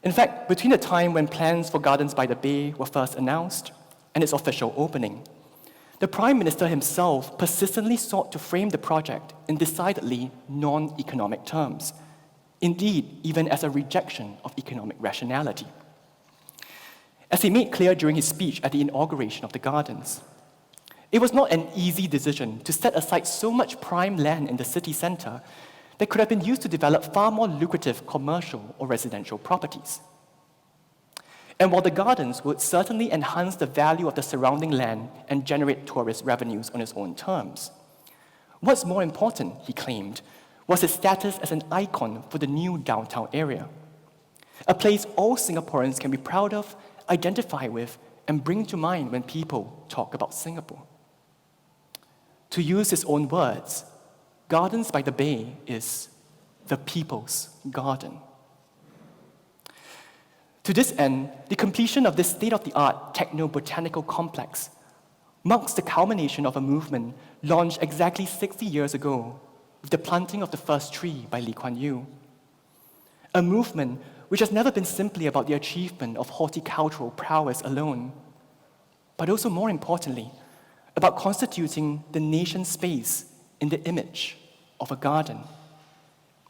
In fact, between the time when plans for Gardens by the Bay were first announced and its official opening, the Prime Minister himself persistently sought to frame the project in decidedly non-economic terms, indeed, even as a rejection of economic rationality. As he made clear during his speech at the inauguration of the gardens, it was not an easy decision to set aside so much prime land in the city centre that could have been used to develop far more lucrative commercial or residential properties. And while the gardens would certainly enhance the value of the surrounding land and generate tourist revenues on its own terms, what's more important, he claimed, was its status as an icon for the new downtown area, a place all Singaporeans can be proud of, identify with, and bring to mind when people talk about Singapore. To use his own words, Gardens by the Bay is the people's garden. To this end, the completion of this state-of-the-art techno-botanical complex marks the culmination of a movement launched exactly 60 years ago with the planting of the first tree by Lee Kuan Yew. A movement which has never been simply about the achievement of horticultural prowess alone, but also more importantly, about constituting the nation's space in the image of a garden.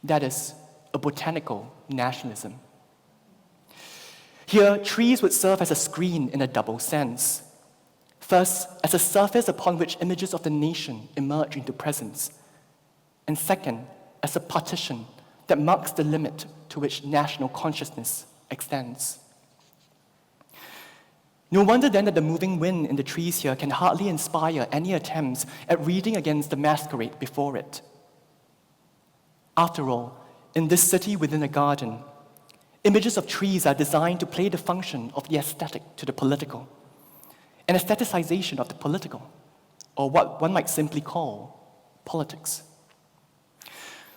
That is, a botanical nationalism. Here, trees would serve as a screen in a double sense. First, as a surface upon which images of the nation emerge into presence, and second, as a partition that marks the limit to which national consciousness extends. No wonder then that the moving wind in the trees here can hardly inspire any attempts at reading against the masquerade before it. After all, in this city within a garden, images of trees are designed to play the function of the aesthetic to the political, an aestheticization of the political, or what one might simply call politics.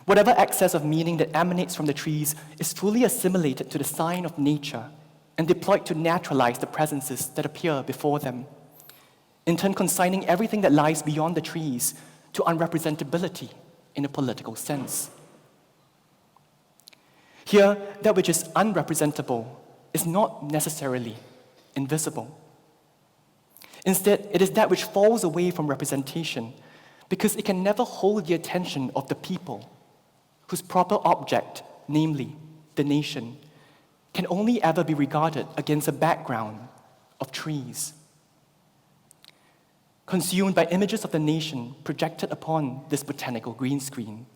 Whatever excess of meaning that emanates from the trees is fully assimilated to the sign of nature and deployed to naturalize the presences that appear before them, in turn consigning everything that lies beyond the trees to unrepresentability in a political sense. Here, that which is unrepresentable is not necessarily invisible. Instead, it is that which falls away from representation because it can never hold the attention of the people, whose proper object, namely the nation, can only ever be regarded against a background of trees. Consumed by images of the nation projected upon this botanical green screen,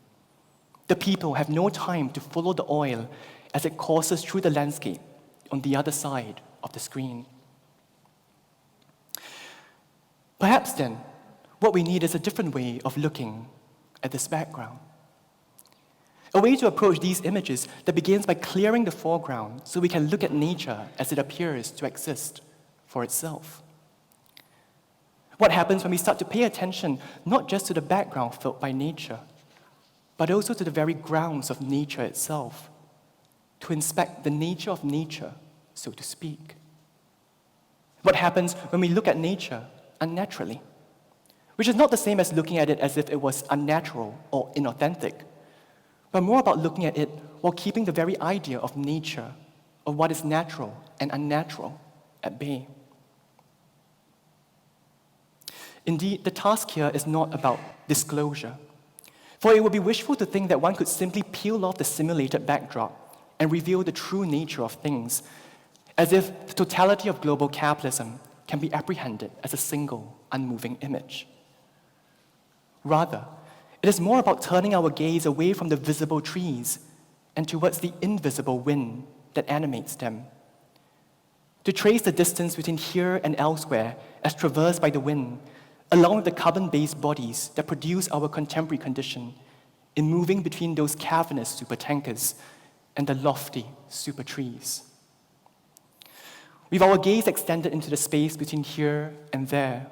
the people have no time to follow the oil as it courses through the landscape on the other side of the screen. Perhaps then, what we need is a different way of looking at this background. A way to approach these images that begins by clearing the foreground so we can look at nature as it appears to exist for itself. What happens when we start to pay attention not just to the background filled by nature, but also to the very grounds of nature itself, to inspect the nature of nature, so to speak? What happens when we look at nature unnaturally, which is not the same as looking at it as if it was unnatural or inauthentic, but more about looking at it while keeping the very idea of nature, of what is natural and unnatural, at bay. Indeed, the task here is not about disclosure, for it would be wishful to think that one could simply peel off the simulated backdrop and reveal the true nature of things, as if the totality of global capitalism can be apprehended as a single, unmoving image. Rather, it is more about turning our gaze away from the visible trees and towards the invisible wind that animates them. To trace the distance between here and elsewhere as traversed by the wind, along with the carbon-based bodies that produce our contemporary condition in moving between those cavernous supertankers and the lofty super trees. With our gaze extended into the space between here and there,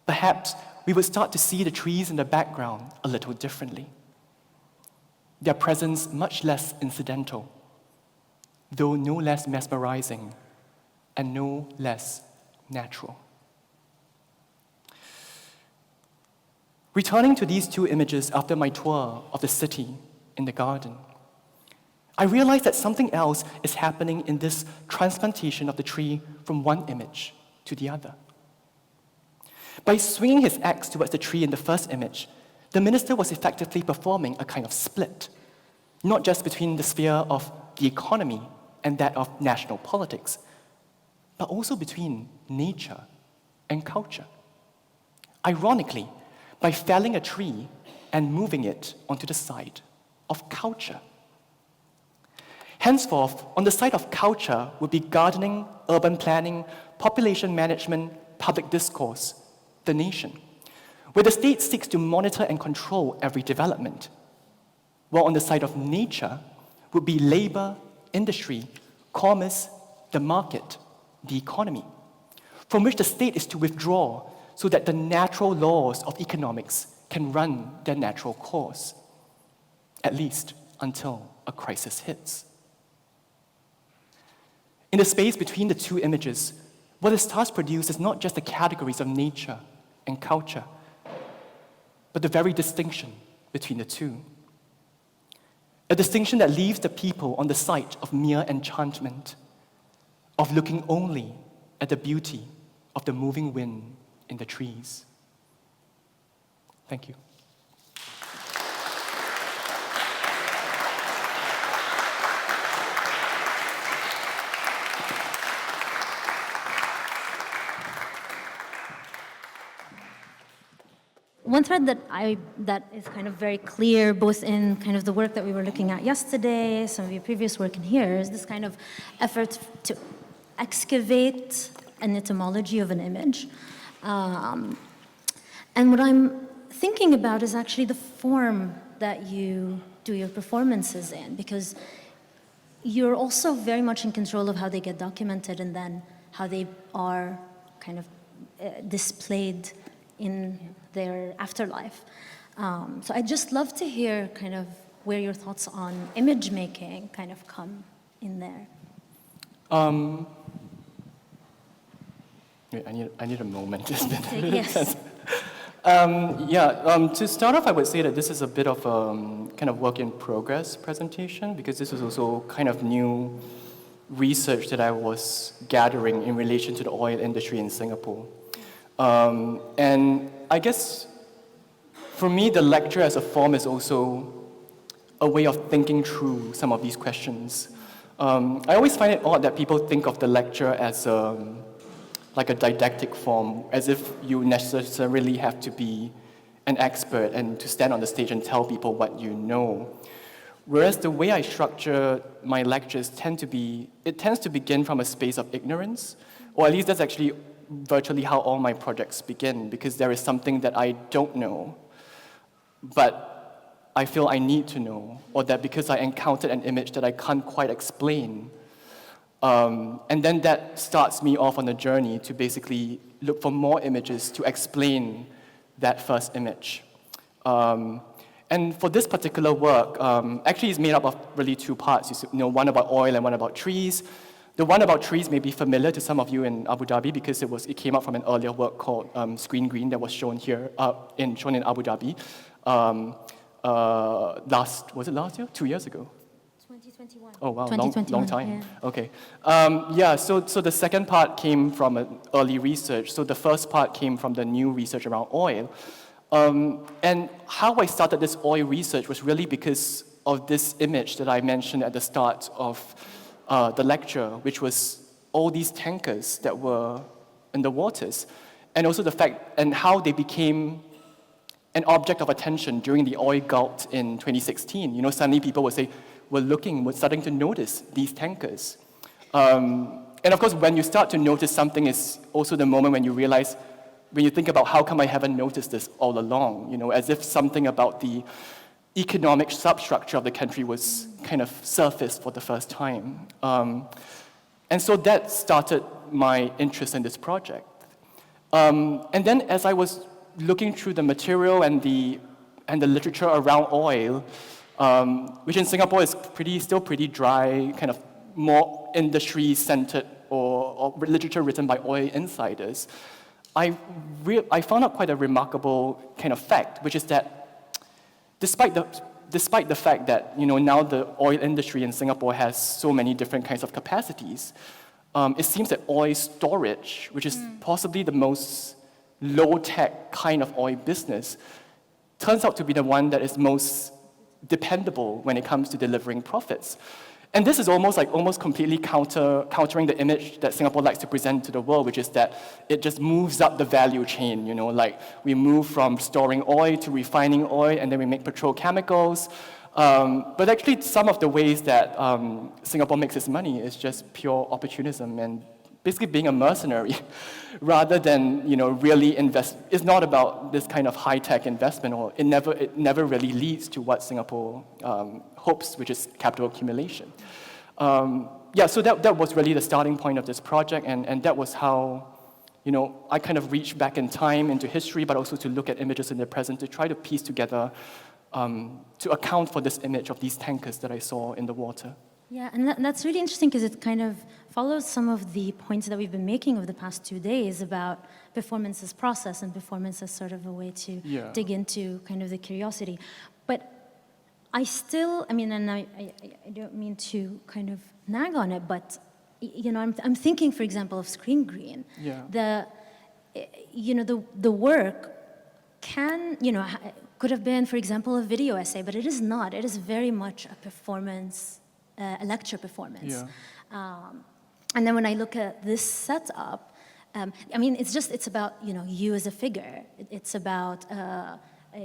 perhaps we would start to see the trees in the background a little differently. Their presence much less incidental, though no less mesmerizing and no less natural. Returning to these two images after my tour of the city in the garden, I realized that something else is happening in this transplantation of the tree from one image to the other. By swinging his axe towards the tree in the first image, the minister was effectively performing a kind of split, not just between the sphere of the economy and that of national politics, but also between nature and culture. Ironically, by felling a tree and moving it onto the side of culture. Henceforth, on the side of culture would be gardening, urban planning, population management, public discourse, the nation, where the state seeks to monitor and control every development, while on the side of nature would be labor, industry, commerce, the market, the economy, from which the state is to withdraw so that the natural laws of economics can run their natural course, at least until a crisis hits. In the space between the two images, what is thus produced is not just the categories of nature and culture, but the very distinction between the two. A distinction that leaves the people on the site of mere enchantment, of looking only at the beauty of the moving wind in the trees. Thank you. One thread that is kind of very clear, both in kind of the work that we were looking at yesterday, some of your previous work in here, is this kind of effort to excavate an etymology of an image. And what I'm thinking about is actually the form that you do your performances in, because you're also very much in control of how they get documented and then how they are kind of displayed in their afterlife. So I'd just love to hear kind of where your thoughts on image making kind of come in there. I need a moment. Yes. To start off, I would say that this is a bit of a kind of work in progress presentation, because this is also kind of new research that I was gathering in relation to the oil industry in Singapore. And I guess for me, the lecture as a form is also a way of thinking through some of these questions. I always find it odd that people think of the lecture as like a didactic form, as if you necessarily have to be an expert and to stand on the stage and tell people what you know. Whereas the way I structure my lectures tends to begin from a space of ignorance, or at least that's actually virtually how all my projects begin, because there is something that I don't know, but I feel I need to know, or that because I encountered an image that I can't quite explain. And then that starts me off on a journey to basically look for more images to explain that first image. And for this particular work, actually it's made up of really two parts, one about oil and one about trees. The one about trees may be familiar to some of you in Abu Dhabi because it came up from an earlier work called Screen Green that was shown here, shown in Abu Dhabi. Was it last year? 2 years ago? 2021. Oh wow, 2021, long time. yeah. Okay. So the second part came from an early research. So the first part came from the new research around oil. And how I started this oil research was really because of this image that I mentioned at the start of the lecture, which was all these tankers that were in the waters, and also the fact and how they became an object of attention during the oil glut in 2016. Suddenly people would say, we're starting to notice these tankers. And of course, when you start to notice something is also the moment when you think about how come I haven't noticed this all along, as if something about the economic substructure of the country was kind of surfaced for the first time. And so that started my interest in this project. And then as I was looking through the material and the literature around oil, which in Singapore is still pretty dry, kind of more industry-centered or literature written by oil insiders, I found out quite a remarkable kind of fact, which is that despite the fact that now the oil industry in Singapore has so many different kinds of capacities, it seems that oil storage, which is possibly the most low-tech kind of oil business, turns out to be the one that is most dependable when it comes to delivering profits. And this is almost completely countering the image that Singapore likes to present to the world, which is that it just moves up the value chain, like we move from storing oil to refining oil, and then we make petrochemicals. But actually, some of the ways that Singapore makes its money is just pure opportunism and basically being a mercenary rather than really invest. It's not about this kind of high-tech investment, or it never really leads to what Singapore hopes, which is capital accumulation. So that was really the starting point of this project, and that was how I kind of reached back in time into history, but also to look at images in the present to try to piece together, to account for this image of these tankers that I saw in the water. Yeah, and that's really interesting because it kind of follows some of the points that we've been making over the past 2 days about performance as process and performance as sort of a way to dig into kind of the curiosity. But I still, and I don't mean to kind of nag on it, but I'm thinking, for example, of Screen Green. Yeah. The work could have been, for example, a video essay, but it is not. It is very much a performance. A lecture performance. Yeah. And then when I look at this setup, it's about, you as a figure. It's about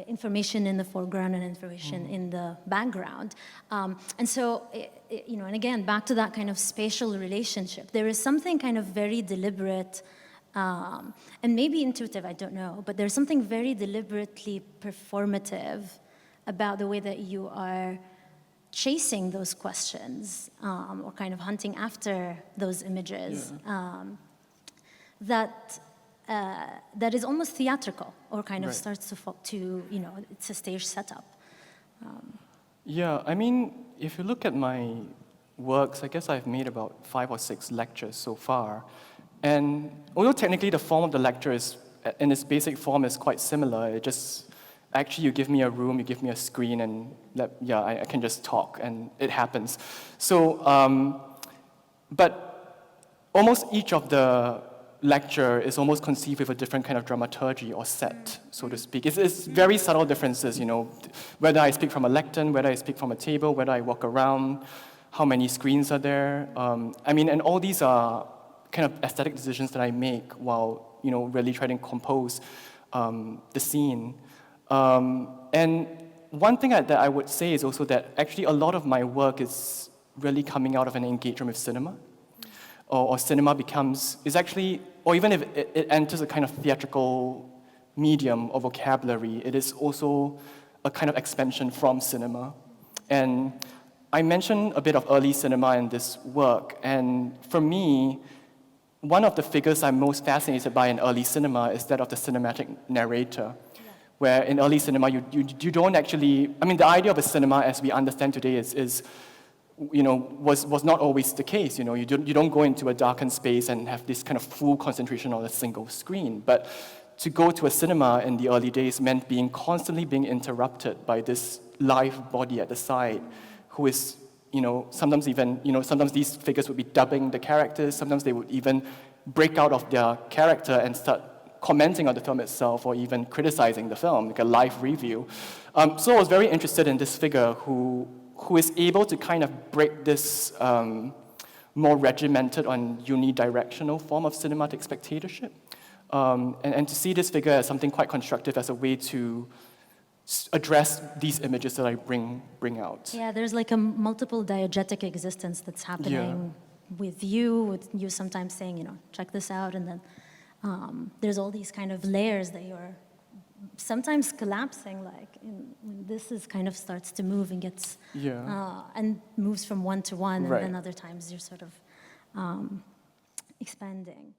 information in the foreground and information in the background. And so, and again, back to that kind of spatial relationship, there is something kind of very deliberate, and maybe intuitive, I don't know, but there's something very deliberately performative about the way that you are chasing those questions, or kind of hunting after those images, that is almost theatrical, or kind of starts to it's a stage setup. If you look at my works, I guess I've made about 5 or 6 lectures so far, and although technically the form of the lecture is, in its basic form, is quite similar, it just actually, you give me a room, you give me a screen, and I can just talk, and it happens. So, but almost each of the lecture is almost conceived with a different kind of dramaturgy or set, so to speak. It's very subtle differences, whether I speak from a lectern, whether I speak from a table, whether I walk around, how many screens are there. And all these are kind of aesthetic decisions that I make while, really trying to compose the scene. And one thing that I would say is also that actually a lot of my work is really coming out of an engagement with cinema, or cinema is actually, or even if it enters a kind of theatrical medium or vocabulary, it is also a kind of expansion from cinema. And I mentioned a bit of early cinema in this work, and for me, one of the figures I'm most fascinated by in early cinema is that of the cinematic narrator. Where in early cinema, you don't actually, the idea of a cinema as we understand today was not always the case. You don't go into a darkened space and have this kind of full concentration on a single screen. But to go to a cinema in the early days meant constantly being interrupted by this live body at the side, who is, sometimes these figures would be dubbing the characters, sometimes they would even break out of their character and start commenting on the film itself, or even criticizing the film, like a live review. So I was very interested in this figure who is able to kind of break this more regimented and unidirectional form of cinematic spectatorship, and to see this figure as something quite constructive, as a way to address these images that I bring out. Yeah, there's like a multiple diegetic existence that's happening with you sometimes saying, check this out, and then there's all these kind of layers that you're sometimes collapsing, when this is kind of starts to move and gets, and moves from one to one, and then other times you're sort of expanding.